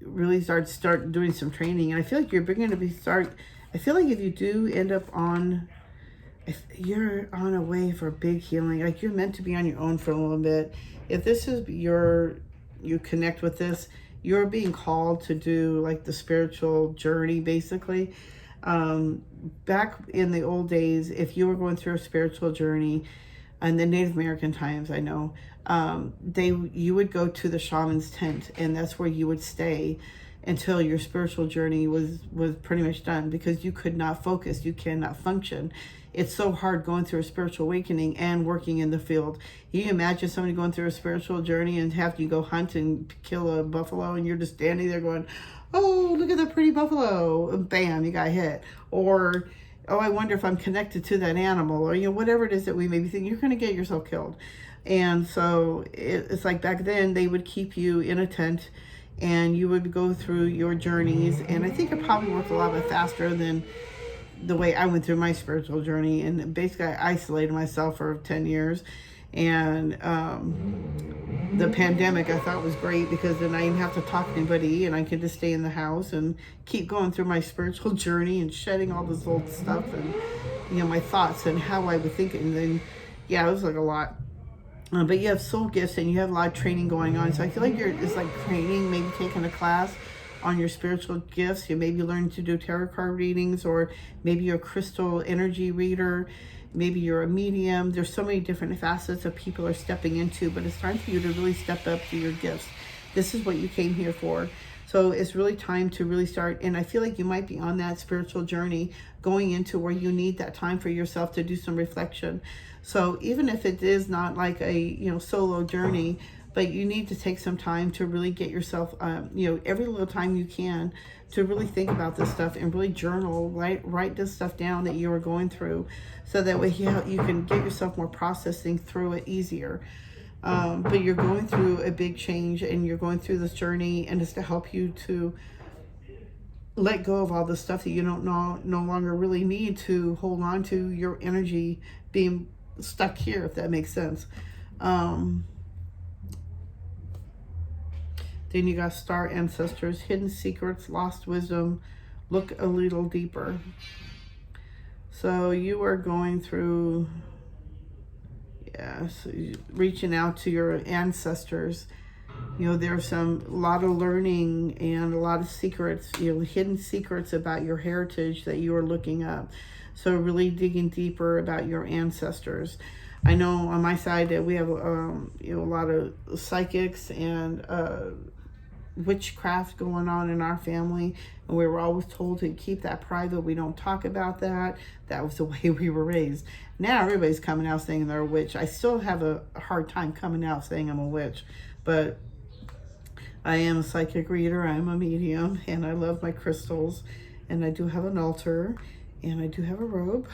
really start doing some training. And I feel like you're going to I feel like if you do end up if you're on a way for big healing, like you're meant to be on your own for a little bit. If this is you connect with this, you're being called to do like the spiritual journey, basically. Back in the old days, if you were going through a spiritual journey, in the Native American times, I know, you would go to the shaman's tent, and that's where you would stay until your spiritual journey was pretty much done, because you could not focus, you cannot function. It's so hard going through a spiritual awakening and working in the field. You imagine somebody going through a spiritual journey and have you go hunt and kill a buffalo, and you're just standing there going, oh, look at that pretty buffalo, and bam, you got hit. Or, oh, I wonder if I'm connected to that animal, or, you know, whatever it is that we may be thinking, you're going to get yourself killed. And so it's like back then they would keep you in a tent, and you would go through your journeys. And I think it probably worked a lot bit faster than the way I went through my spiritual journey. And basically I isolated myself for 10 years. And the pandemic I thought was great, because then I didn't have to talk to anybody, and I could just stay in the house and keep going through my spiritual journey and shedding all this old stuff and, you know, my thoughts and how I would think. And then, yeah, it was like a lot. But you have soul gifts, and you have a lot of training going on. So I feel like it's like training, maybe taking a class on your spiritual gifts. You maybe learn to do tarot card readings, or maybe you're a crystal energy reader. Maybe you're a medium. There's so many different facets that people are stepping into, but it's time for you to really step up to your gifts. This is what you came here for. So it's really time to really start. And I feel like you might be on that spiritual journey going into where you need that time for yourself to do some reflection. So even if it is not like a, you know, solo journey, but you need to take some time to really get yourself, you know, every little time you can, to really think about this stuff and really journal, write this stuff down that you are going through, so that way you can get yourself more processing through it easier. But you're going through a big change, and you're going through this journey, and it's to help you to let go of all the stuff that you don't no longer really need to hold on to, your energy being stuck here, if that makes sense. Then you got star ancestors, hidden secrets, lost wisdom, look a little deeper. So you are going through, yes, reaching out to your ancestors. You know, there's a lot of learning and a lot of secrets, you know, hidden secrets about your heritage that you are looking up. So really digging deeper about your ancestors. I know on my side that we have, you know, a lot of psychics and witchcraft going on in our family, and we were always told to keep that private. We don't talk about that. That was the way we were raised. Now everybody's coming out saying they're a witch. I still have a hard time coming out saying I'm a witch, but I am a psychic reader, I'm a medium, and I love my crystals, and I do have an altar, and I do have a robe.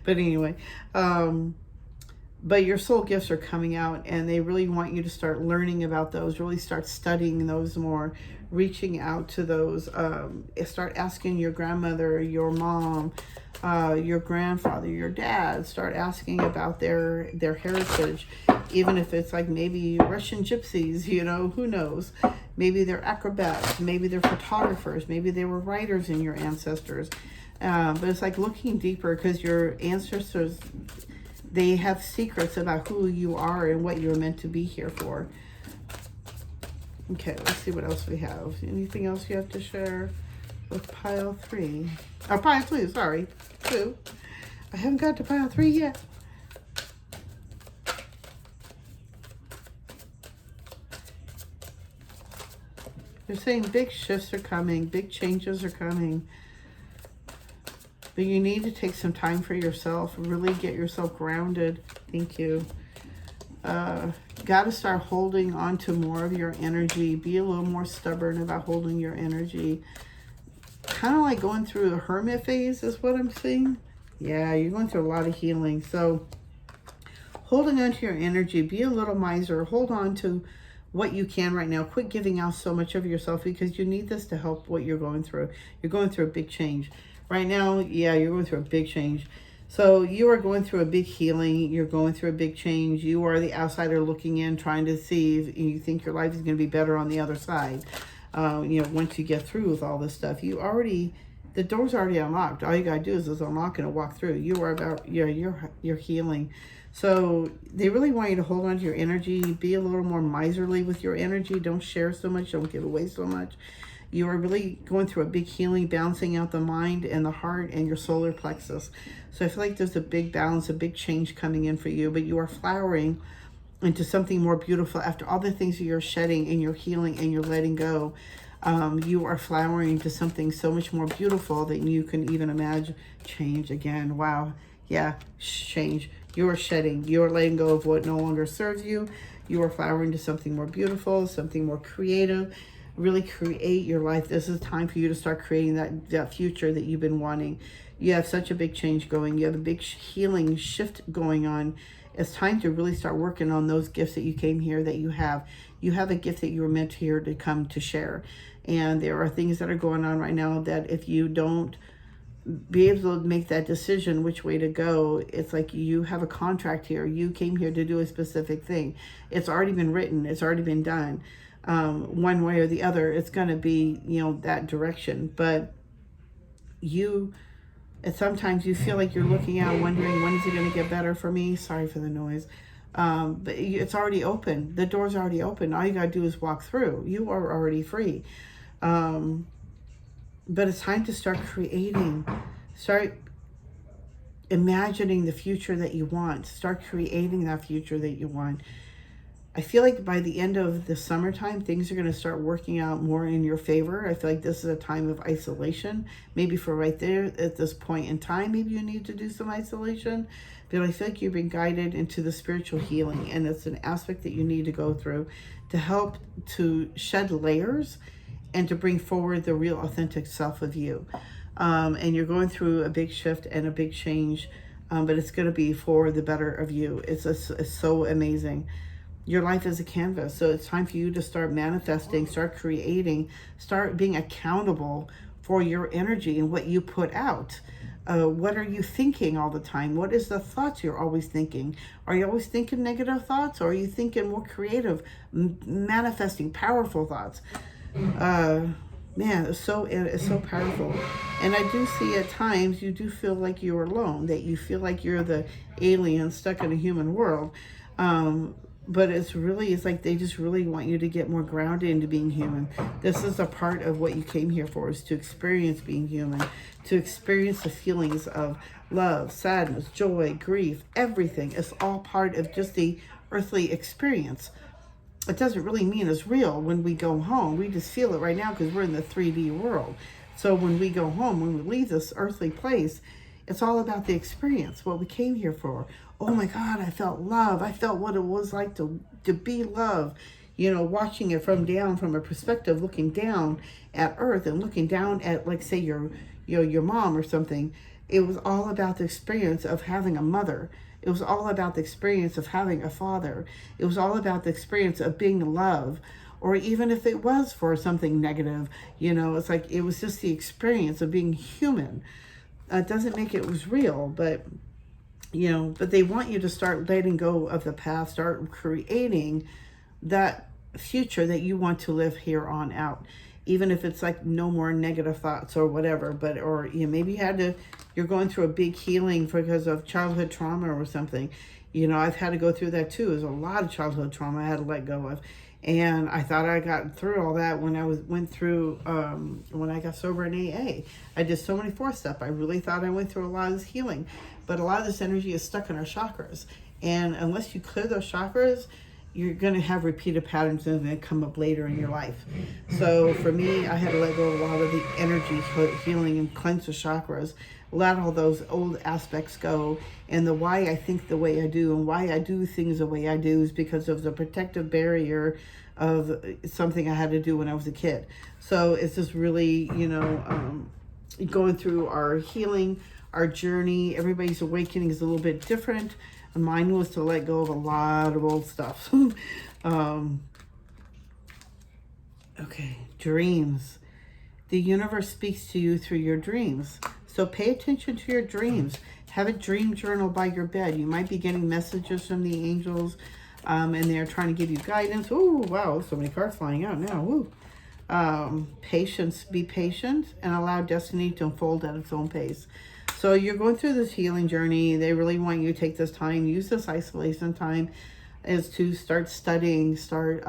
But anyway, but your soul gifts are coming out, and they really want you to start learning about those, really start studying those more, reaching out to those, start asking your grandmother, your mom, your grandfather, your dad, start asking about their heritage, even if it's like maybe Russian gypsies, you know, who knows? Maybe they're acrobats, maybe they're photographers, maybe they were writers in your ancestors. But it's like looking deeper, because your ancestors, they have secrets about who you are and what you're meant to be here for. Okay, let's see what else we have. Anything else you have to share with pile 3? Oh, pile 2, sorry. 2. I haven't got to pile 3 yet. They're saying big shifts are coming, big changes are coming. But you need to take some time for yourself, really get yourself grounded. Thank you. Got to start holding on to more of your energy. Be a little more stubborn about holding your energy. Kind of like going through a hermit phase is what I'm seeing. Yeah, you're going through a lot of healing. So holding on to your energy, be a little miser. Hold on to what you can right now. Quit giving out so much of yourself, because you need this to help what you're going through. You're going through a big change. Right now, yeah, you're going through a big change. So you are going through a big healing. You're going through a big change. You are the outsider looking in, trying to see if you think your life is going to be better on the other side. You know, once you get through with all this stuff, the door's already unlocked. All you got to do is unlock it and walk through. You are about, you're healing. So they really want you to hold on to your energy. Be a little more miserly with your energy. Don't share so much. Don't give away so much. You are really going through a big healing, balancing out the mind and the heart and your solar plexus. So I feel like there's a big balance, a big change coming in for you, but you are flowering into something more beautiful after all the things that you're shedding and you're healing and you're letting go. You are flowering into something so much more beautiful than you can even imagine. Change again. Wow. Yeah, change. You are shedding. You are letting go of what no longer serves you. You are flowering into something more beautiful, something more creative. Really create your life. This is time for you to start creating that future that you've been wanting. You have such a big change going. You have a big healing shift going on. It's time to really start working on those gifts that you came here that you have. You have a gift that you were meant here to come to share. And there are things that are going on right now that if you don't be able to make that decision which way to go, it's like you have a contract here. You came here to do a specific thing. It's already been written. It's already been done. One way or the other, it's going to be, that direction. But sometimes you feel like you're looking out, wondering, when is it going to get better for me? Sorry for the noise. But it's already open. The door's already open. All you got to do is walk through. You are already free. But it's time to start creating, start imagining the future that you want, start creating that future that you want. I feel like by the end of the summertime, things are going to start working out more in your favor. I feel like this is a time of isolation. Maybe for right there at this point in time, maybe you need to do some isolation. But I feel like you've been guided into the spiritual healing, and it's an aspect that you need to go through to help to shed layers and to bring forward the real authentic self of you. And you're going through a big shift and a big change, but it's going to be for the better of you. It's so amazing. Your life is a canvas, so it's time for you to start manifesting, start creating, start being accountable for your energy and what you put out. What are you thinking all the time? What is the thoughts you're always thinking? Are you always thinking negative thoughts, or are you thinking more creative, manifesting powerful thoughts? Man, it's so powerful. And I do see at times you do feel like you're alone, that you feel like you're the alien stuck in a human world. But it's like they just really want you to get more grounded into being human. This is a part of what you came here for, is to experience being human, to experience the feelings of love, sadness, joy, grief, everything. It's all part of just the earthly experience. It doesn't really mean it's real when we go home. We just feel it right now because we're in the 3D world. So when we go home, when we leave this earthly place, it's all about the experience, what we came here for. Oh my God, I felt love. I felt what it was like to be love. Watching it from a perspective, looking down at Earth and looking down at, like, say, your mom or something. It was all about the experience of having a mother. It was all about the experience of having a father. It was all about the experience of being loved. Or even if it was for something negative, it's like it was just the experience of being human. It doesn't make it was real, but they want you to start letting go of the past, start creating that future that you want to live here on out. Even if it's like no more negative thoughts or whatever, or maybe you're going through a big healing because of childhood trauma or something. I've had to go through that too. There's a lot of childhood trauma I had to let go of. And I thought I got through all that when I when I got sober in AA. I did so many 4-step. I really thought I went through a lot of this healing. But a lot of this energy is stuck in our chakras. And unless you clear those chakras, you're going to have repeated patterns and they come up later in your life. So for me, I had to let go of a lot of the energy healing and cleanse the chakras, let all those old aspects go. And the why I think the way I do and why I do things the way I do is because of the protective barrier of something I had to do when I was a kid. So it's just really, going through our healing, our journey. Everybody's awakening is a little bit different. Mine was to let go of a lot of old stuff. Okay, dreams. The universe speaks to you through your dreams. So pay attention to your dreams. Have a dream journal by your bed. You might be getting messages from the angels, and they're trying to give you guidance. Oh, wow, so many cards flying out now. Woo. Patience. Be patient and allow destiny to unfold at its own pace. So you're going through this healing journey. They really want you to take this time, use this isolation time. is to start studying, start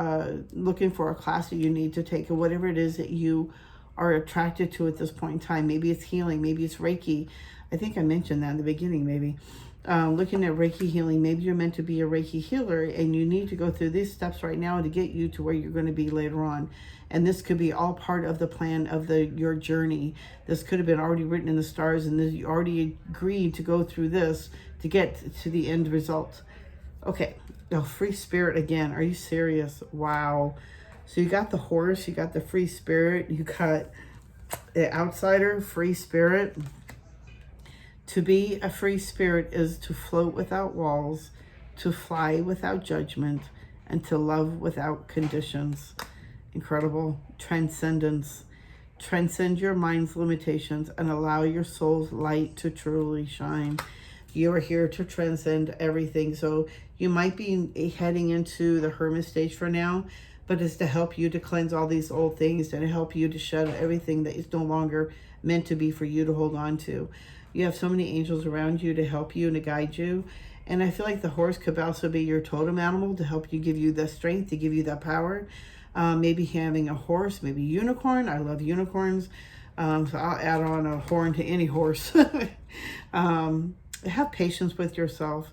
looking for a class that you need to take, or whatever it is that you are attracted to at this point in time. Maybe it's healing, maybe it's Reiki. I think I mentioned that in the beginning, maybe. Looking at Reiki healing, maybe you're meant to be a Reiki healer and you need to go through these steps right now to get you to where you're going to be later on. And this could be all part of the plan of your journey. This could have been already written in the stars, and you already agreed to go through this to get to the end result. Okay, oh, free spirit again. Are you serious? Wow. So you got the horse, you got the free spirit, you got the outsider, free spirit. To be a free spirit is to float without walls, to fly without judgment, and to love without conditions. Incredible. Transcendence. Transcend your mind's limitations and allow your soul's light to truly shine. You are here to transcend everything. So you might be heading into the hermit stage for now, but it's to help you to cleanse all these old things and to help you to shed everything that is no longer meant to be for you to hold on to. You have so many angels around you to help you and to guide you. And I feel like the horse could also be your totem animal to help you, give you the strength, to give you that power. Maybe having a horse, maybe unicorn. I love unicorns. So I'll add on a horn to any horse. Have patience with yourself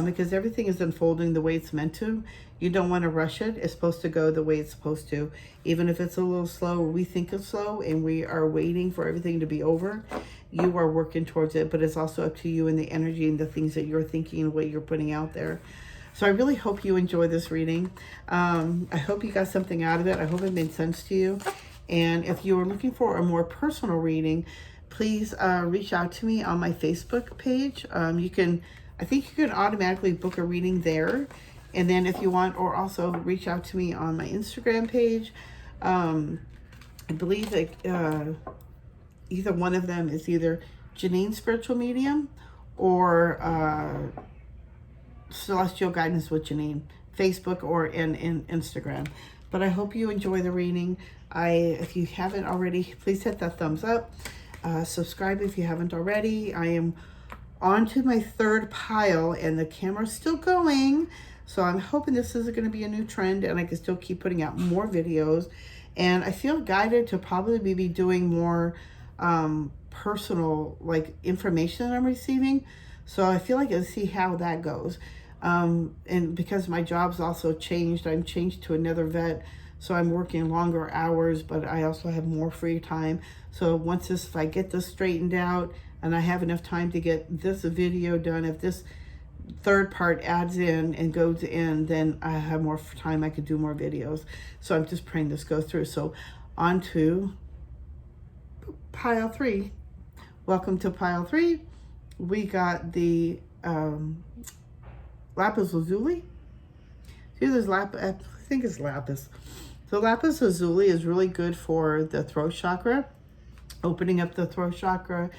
because everything is unfolding the way it's meant to. You don't want to rush it. It's supposed to go the way it's supposed to. Even if it's a little slow, we think it's slow and we are waiting for everything to be over. You are working towards it, but it's also up to you and the energy and the things that you're thinking and what you're putting out there. So I really hope you enjoy this reading. I hope you got something out of it. I hope it made sense to you. And if you are looking for a more personal reading, please reach out to me on my Facebook page. I think you can automatically book a reading there. And then if you want, or also reach out to me on my Instagram page. I believe that either one of them is either Janine Spiritual Medium or Celestial Guidance with Janine, Facebook or in Instagram. But I hope you enjoy the reading. If you haven't already, please hit that thumbs up. Subscribe if you haven't already. I am on to my third pile and the camera's still going. So I'm hoping this is going to be a new trend and I can still keep putting out more videos. And I feel guided to probably be doing more personal information that I'm receiving. So I feel like I'll see how that goes. And because my job's also changed, I'm changed to another vet. So I'm working longer hours, but I also have more free time. So if I get this straightened out and I have enough time to get this video done, if this third part adds in and goes in, then I have more time. I could do more videos. So I'm just praying this goes through. So on to pile 3. Welcome to pile 3. We got the Lapis Lazuli. See, there's Lapis. I think it's Lapis. So Lapis Lazuli is really good for the throat chakra, opening up the throat chakra.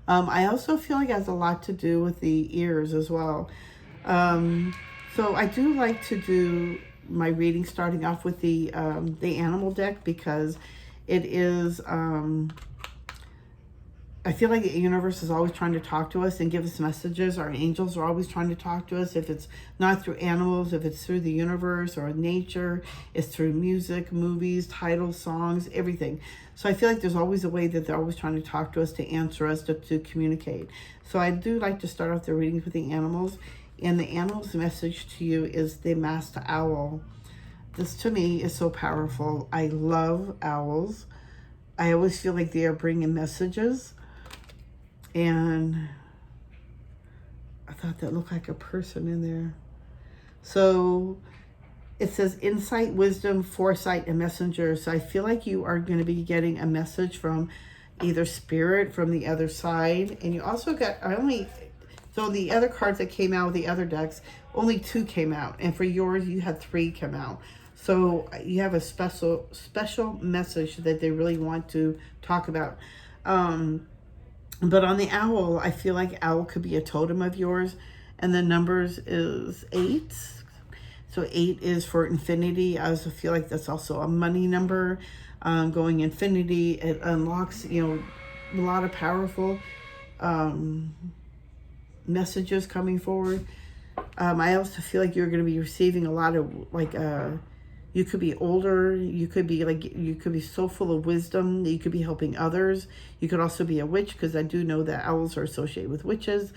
I also feel like it has a lot to do with the ears as well. So I do like to do my reading starting off with the animal deck because it is, I feel like the universe is always trying to talk to us and give us messages. Our angels are always trying to talk to us. If it's not through animals, if it's through the universe or nature, it's through music, movies, titles, songs, everything. So I feel like there's always a way that they're always trying to talk to us, to answer us, to communicate. So I do like to start off the readings with the animals. And the animal's message to you is the masked owl. This to me is so powerful. I love owls. I always feel like they are bringing messages. And I thought that looked like a person in there. So it says insight, wisdom, foresight, and messenger. So I feel like you are going to be getting a message from either spirit, from the other side. And you also got, so the other cards that came out with the other decks, only 2 came out. And for yours, you had 3 come out. So you have a special message that they really want to talk about. But on the owl, I feel like owl could be a totem of yours. And the numbers is 8. So 8 is for infinity. I also feel like that's also a money number. Going infinity, it unlocks, a lot of powerful messages coming forward. I also feel like you're going to be receiving a lot of like, you could be older. You could be like, you could be so full of wisdom that you could be helping others. You could also be a witch, because I do know that owls are associated with witches.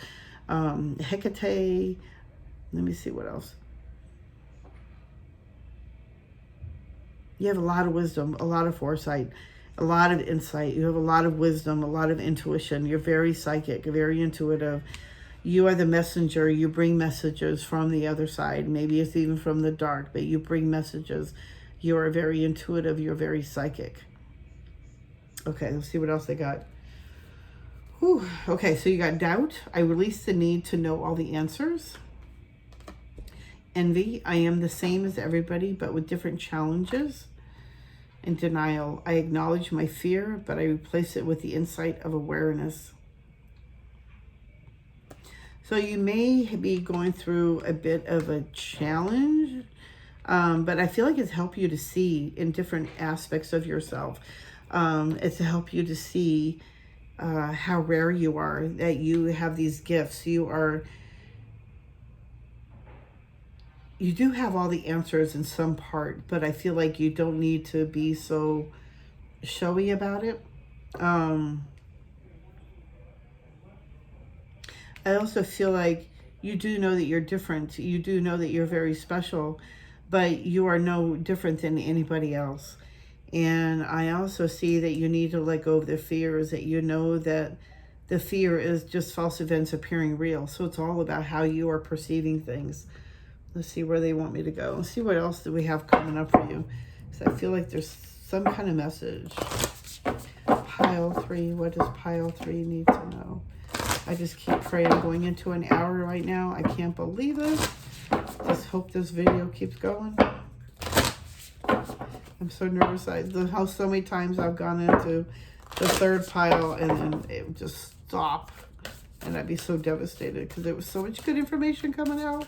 Hecate. Let me see what else. You have a lot of wisdom, a lot of foresight, a lot of insight. You have a lot of wisdom, a lot of intuition. You're very psychic, very intuitive. You are the messenger. You bring messages from the other side. Maybe it's even from the dark, but you bring messages. You are very intuitive. You're very psychic. Okay, let's see what else they got. Whew. Okay, so you got doubt. I release the need to know all the answers. Envy. I am the same as everybody, but with different challenges. And denial. I acknowledge my fear, but I replace it with the insight of awareness. So you may be going through a bit of a challenge, but I feel like it's helped you to see in different aspects of yourself. It's to help you to see how rare you are, that you have these gifts. You do have all the answers in some part, but I feel like you don't need to be so showy about it. I also feel like you do know that you're different. You do know that you're very special, but you are no different than anybody else. And I also see that you need to let go of the fears, that you know that the fear is just false events appearing real. So it's all about how you are perceiving things. Let's see where they want me to go. Let's see what else do we have coming up for you. So I feel like there's some kind of message. Pile 3. What does pile 3 need to know? I just keep praying. I'm going into an hour right now. I can't believe it. Just hope this video keeps going. I'm so nervous. How so many times I've gone into the third pile and then it would just stop. And I'd be so devastated because there was so much good information coming out.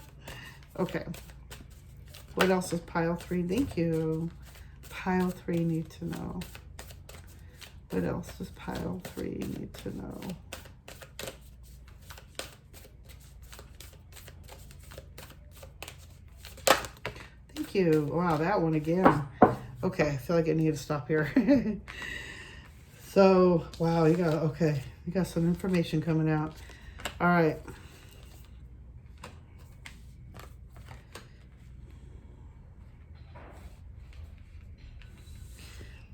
Okay. What else is pile 3? Thank you. Pile 3 need to know. What else does pile 3 need to know? Thank you. Wow, that one again. Okay, I feel like I need to stop here. So, wow, you got some information coming out. All right.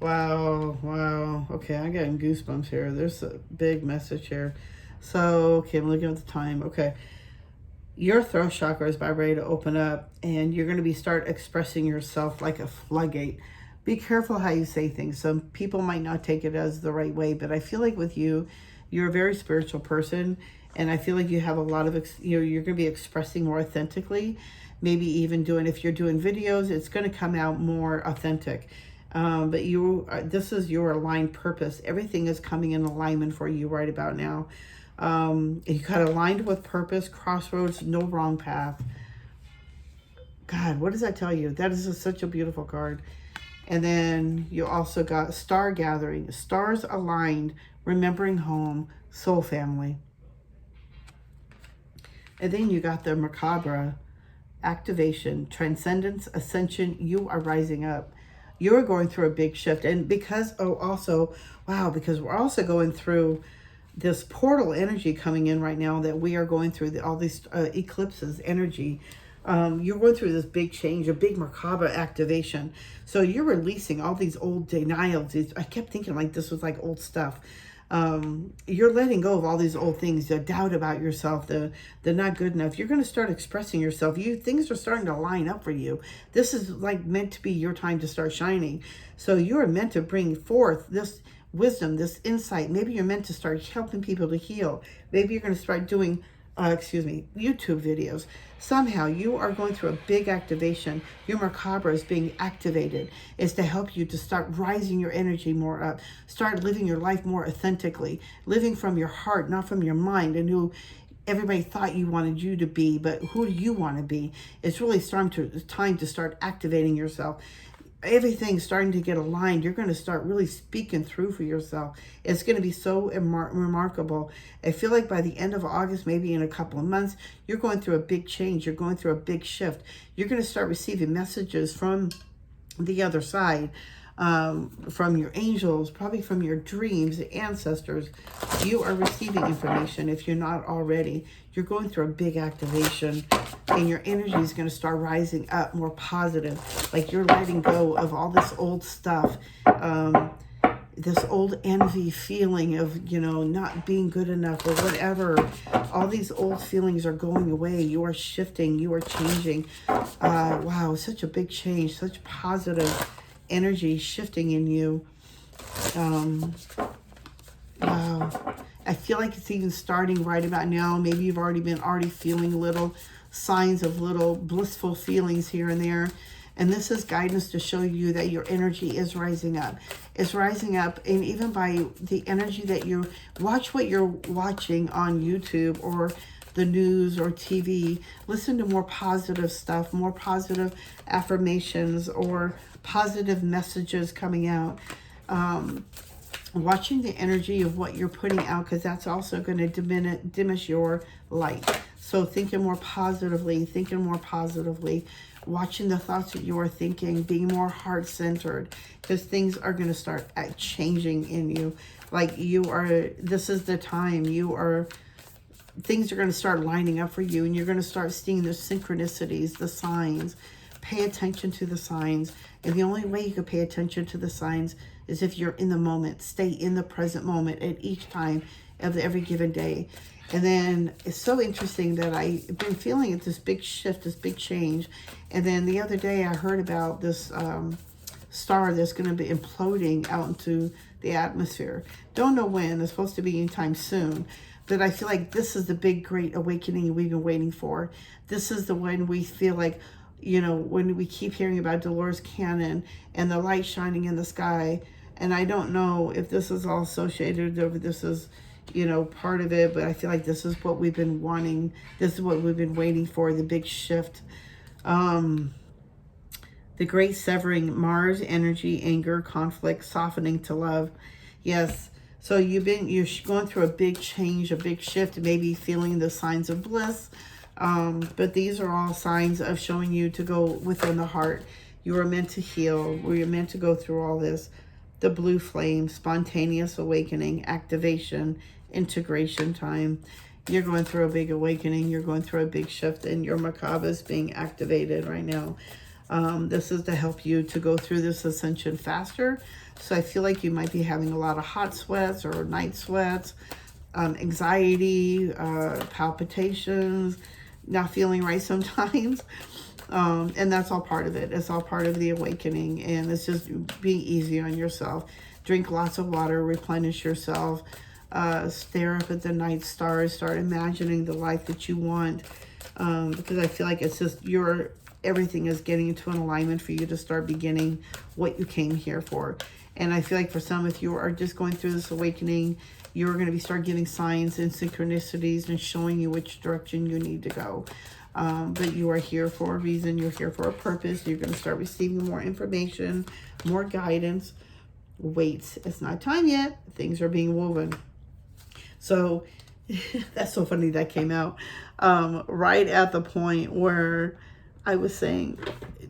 Wow. Okay, I'm getting goosebumps here. There's a big message here. So, okay, I'm looking at the time. Okay. Your throat chakra is about ready to open up, and you're going to start expressing yourself like a floodgate. Be careful how you say things. Some people might not take it as the right way, but I feel like with you, you're a very spiritual person, and I feel like you have a lot of, you're going to be expressing more authentically. Maybe even if you're doing videos, it's going to come out more authentic. But this is your aligned purpose. Everything is coming in alignment for you right about now. You got aligned with purpose, crossroads, no wrong path. God, what does that tell you? That is such a beautiful card. And then you also got star gathering, stars aligned, remembering home, soul family. And then you got the macabre, activation, transcendence, ascension. You are rising up. You're going through a big shift. And because we're also going through this portal energy coming in right now, that we are going through all these eclipses energy. You're going through this big change, a big macabre activation. So you're releasing all these old denials. I kept thinking like this was like old stuff. You're letting go of all these old things, the doubt about yourself, the not good enough. You're going to start expressing yourself. Things are starting to line up for you. This is like meant to be your time to start shining. So you're meant to bring forth this wisdom, this insight. Maybe you're meant to start helping people to heal. Maybe you're going to start doing YouTube videos. Somehow you are going through a big activation. Your macabre is being activated. It's to help you to start rising your energy more up. Start living your life more authentically. Living from your heart, not from your mind, and who everybody thought you wanted you to be, but who do you want to be? It's really time to start activating yourself. everything's starting to get aligned. You're going to start really speaking through for yourself. It's going to be so remarkable. I feel like by the end of August, maybe in a couple of months, you're going through a big change. You're going through a big shift. You're going to start receiving messages from the other side, from your angels, probably from your dreams, ancestors. You are receiving information if you're not already. You're going through a big activation, and your energy is going to start rising up more positive. Like you're letting go of all this old stuff, this old envy feeling of, you know, not being good enough or whatever. All these old feelings are going away. You are shifting. You are changing. Wow, such a big change, such positive energy shifting in you. Wow. I feel like it's even starting right about now. Maybe you've already been feeling little signs of little blissful feelings here and there. And this is guidance to show you that your energy is rising up. It's rising up, and even by the energy that you watch, what you're watching on YouTube or the news or TV, listen to more positive stuff, more positive affirmations or positive messages coming out. Watching the energy of what you're putting out, because that's also going to diminish your light. So thinking more positively, watching the thoughts that you are thinking, being more heart-centered, because things are going to start changing in you. Like this is the time things are going to start lining up for you, and you're going to start seeing the synchronicities, the signs. Pay attention to the signs. And the only way you can pay attention to the signs is if you're in the moment. Stay in the present moment at each time of every given day. And then it's so interesting that I've been feeling this big shift, this big change. And then the other day I heard about this star that's going to be imploding out into the atmosphere. Don't know when. It's supposed to be anytime soon. But I feel like this is the big, great awakening we've been waiting for. This is the one we feel like, you know, when we keep hearing about Dolores Cannon and the light shining in the sky. And I don't know if this is all associated or this is, you know, part of it, but I feel like this is what we've been wanting. This is what we've been waiting for, the big shift. The great severing, Mars energy, anger, conflict, softening to love. Yes. So you're going through a big change, a big shift, maybe feeling the signs of bliss. But these are all signs of showing you to go within the heart. You are meant to heal. You're meant to go through all this. The blue flame, spontaneous awakening, activation, integration time. You're going through a big awakening. You're going through a big shift, and your Merkaba is being activated right now. This is to help you to go through this ascension faster. So I feel like you might be having a lot of hot sweats or night sweats, anxiety, palpitations, not feeling right sometimes. And that's all part of it. It's all part of the awakening, and it's just being easy on yourself. Drink lots of water, replenish yourself, stare up at the night stars, start imagining the life that you want, because I feel like it's just everything is getting into an alignment for you to start beginning what you came here for. And I feel like for some, if you are just going through this awakening, you're going to start getting signs and synchronicities and showing you which direction you need to go. But you are here for a reason. You're here for a purpose. You're going to start receiving more information, more guidance. Wait, it's not time yet. Things are being woven. So that's so funny that came out right at the point where I was saying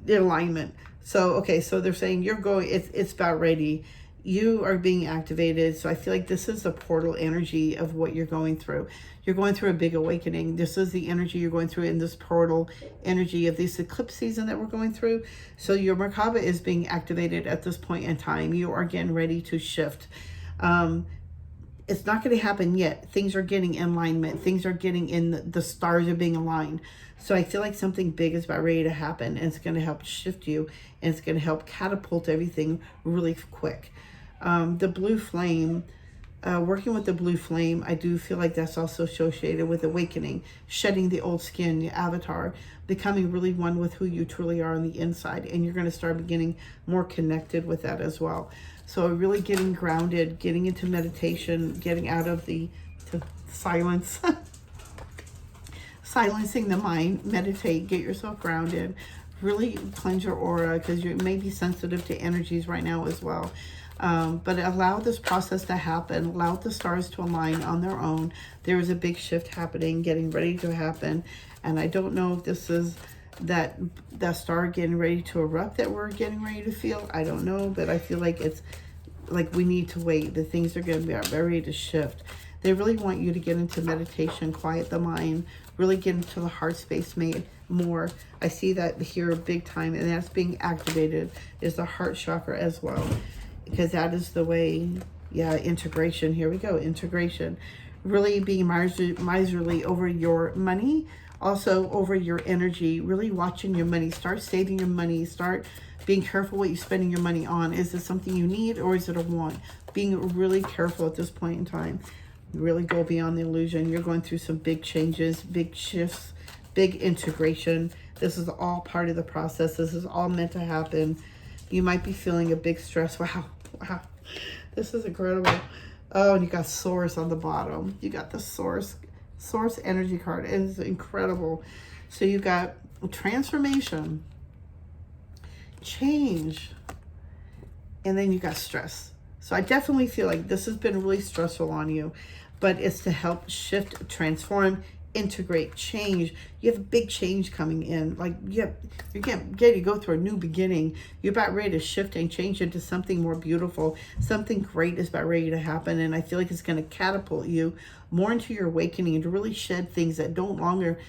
the alignment. So, okay, so they're saying you're going, it's about ready. You are being activated. So I feel like this is the portal energy of what you're going through. You're going through a big awakening. This is the energy you're going through in this portal energy of this eclipse season that we're going through. So your Merkaba is being activated at this point in time. You are getting ready to shift. It's not going to happen yet. Things are getting in alignment. Things are getting in, the stars are being aligned. So I feel like something big is about ready to happen, and it's going to help shift you, and it's going to help catapult everything really quick. The blue flame, working with the blue flame, I do feel like that's also associated with awakening, shedding the old skin, the avatar, becoming really one with who you truly are on the inside. And you're going to start beginning more connected with that as well. So really getting grounded, getting into meditation, getting out of the silence, silencing the mind, meditate, get yourself grounded, really cleanse your aura, because you may be sensitive to energies right now as well. But allow this process to happen. Allow the stars to align on their own. There is a big shift happening, getting ready to happen. And I don't know if this is that star getting ready to erupt that we're getting ready to feel. I don't know, but I feel like it's like we need to wait. The things are going to be ready to shift. They really want you to get into meditation, quiet the mind, really get into the heart space more. I see that here big time, and that's being activated is the heart chakra as well, because that is the way. Yeah, integration. Here we go. Integration. Really being miserly over your money, also over your energy, really watching your money. Start saving your money. Start being careful what you're spending your money on. Is it something you need or is it a want? Being really careful at this point in time. Really go beyond the illusion. You're going through some big changes, big shifts, big integration. This is all part of the process. This is all meant to happen. You might be feeling a big stress. Wow. This is incredible. Oh, and you got source on the bottom. You got the source energy card. It is incredible. So you got transformation, change, and then you got stress. So I definitely feel like this has been really stressful on you, but it's to help shift, transform, integrate, change. You have a big change coming in. Like you're getting to go through a new beginning. You're about ready to shift and change into something more beautiful. Something great is about ready to happen. And I feel like it's going to catapult you more into your awakening and to really shed things that don't longer,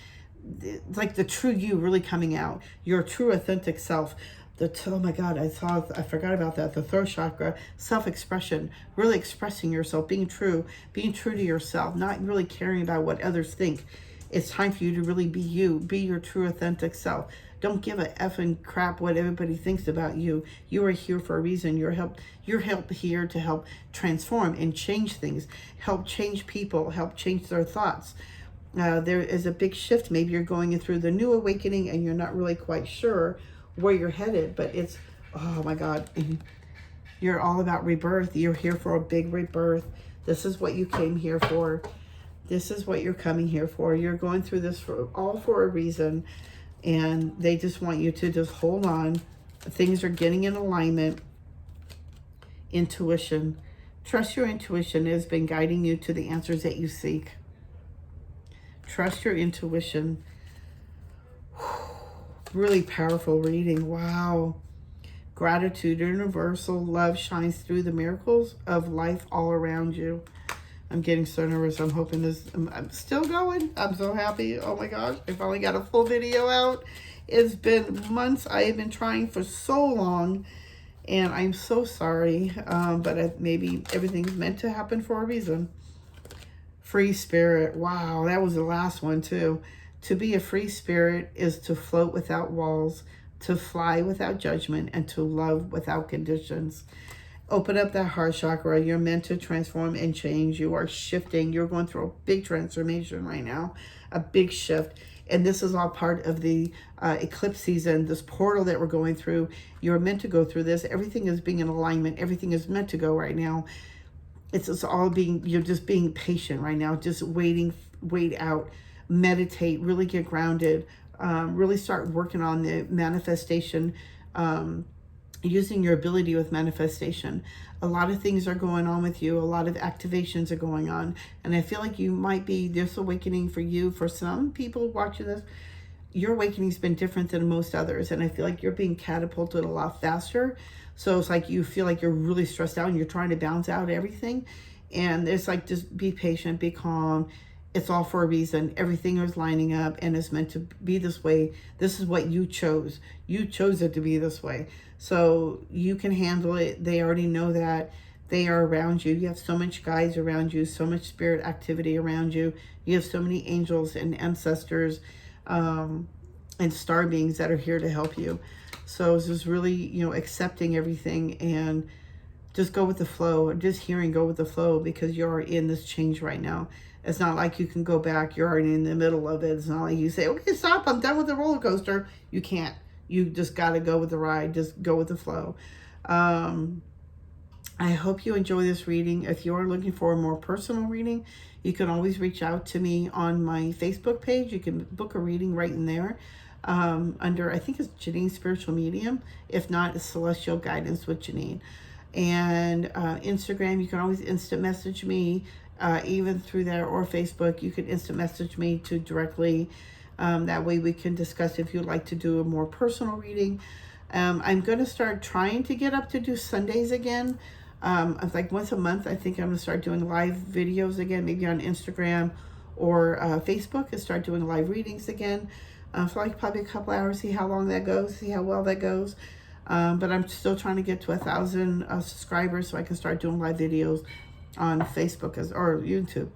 like the true you really coming out. Your true authentic self. Oh my God, I forgot about that. The throat chakra, self-expression, really expressing yourself, being true to yourself, not really caring about what others think. It's time for you to really be you, be your true authentic self. Don't give a effing crap what everybody thinks about you. You are here for a reason. You're here to help transform and change things, help change people, help change their thoughts. There is a big shift. Maybe you're going through the new awakening and you're not really quite sure where you're headed, but it's, oh my God, you're all about rebirth. You're here for a big rebirth. This is what you came here for. This is what you're coming here for. You're going through this all for a reason, and they just want you to just hold on. Things are getting in alignment. Intuition. Trust your intuition. It has been guiding you to the answers that you seek. Trust your intuition. Really powerful reading. Wow. Gratitude, universal love shines through the miracles of life all around you. I'm getting so nervous. I'm hoping I'm still going. I'm so happy. Oh my gosh. I finally got a full video out. It's been months. I have been trying for so long, and I'm so sorry. But maybe everything's meant to happen for a reason. Free spirit. Wow. That was the last one too. To be a free spirit is to float without walls, to fly without judgment, and to love without conditions. Open up that heart chakra. You're meant to transform and change. You are shifting. You're going through a big transformation right now, a big shift. And this is all part of the eclipse season, this portal that we're going through. You're meant to go through this. Everything is being in alignment. Everything is meant to go right now. It's all being, you're just being patient right now, just wait out. Meditate, really get grounded, really start working on the manifestation, using your ability with manifestation. A lot of things are going on with you. A lot of activations are going on. And I feel like you might be, this awakening for you, for some people watching this, your awakening's been different than most others. And I feel like you're being catapulted a lot faster. So it's like you feel like you're really stressed out and you're trying to balance out everything. And it's like, just be patient, be calm. It's all for a reason. Everything is lining up and it's meant to be this way. This is what you chose. You chose it to be this way. So you can handle it. They already know that. They are around you. You have so much guides around you, so much spirit activity around you. You have so many angels and ancestors and star beings that are here to help you. So it's just really, accepting everything and just go with the flow. Just hearing go with the flow, because you're in this change right now. It's not like you can go back. You're already in the middle of it. It's not like you say, okay, stop, I'm done with the roller coaster. You can't. You just got to go with the ride. Just go with the flow. I hope you enjoy this reading. If you're looking for a more personal reading, you can always reach out to me on my Facebook page. You can book a reading right in there. under, I think it's Janine Spiritual Medium. If not, it's Celestial Guidance with Janine. And Instagram, you can always instant message me, even through there, or Facebook. You can instant message me to directly. That way we can discuss if you'd like to do a more personal reading. I'm going to start trying to get up to do Sundays again. Like once a month, I think I'm going to start doing live videos again, maybe on Instagram or Facebook, and start doing live readings again. For like probably a couple hours, see how long that goes, see how well that goes. But I'm still trying to get to 1,000 subscribers so I can start doing live videos on Facebook or YouTube.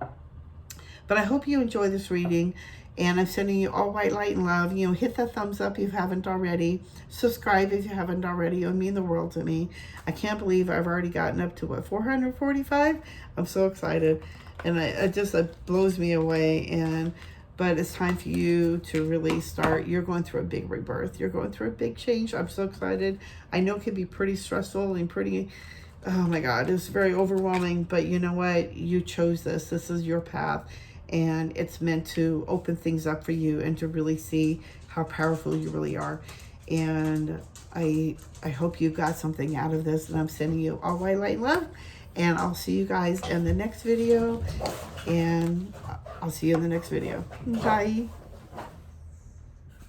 But I hope you enjoy this reading, and I'm sending you all white light and love. You know, hit that thumbs up if you haven't already. Subscribe if you haven't already. It would mean the world to me. I can't believe I've already gotten up to, what, 445? I'm so excited. And it just blows me away. But it's time for you to really start. You're going through a big rebirth. You're going through a big change. I'm so excited. I know it can be pretty stressful and pretty, oh my God, it's very overwhelming. But you know what? You chose this. This is your path. And it's meant to open things up for you and to really see how powerful you really are. And I hope you got something out of this. And I'm sending you all white light and love. And I'll see you guys in the next video. And I'll see you in the next video. Bye.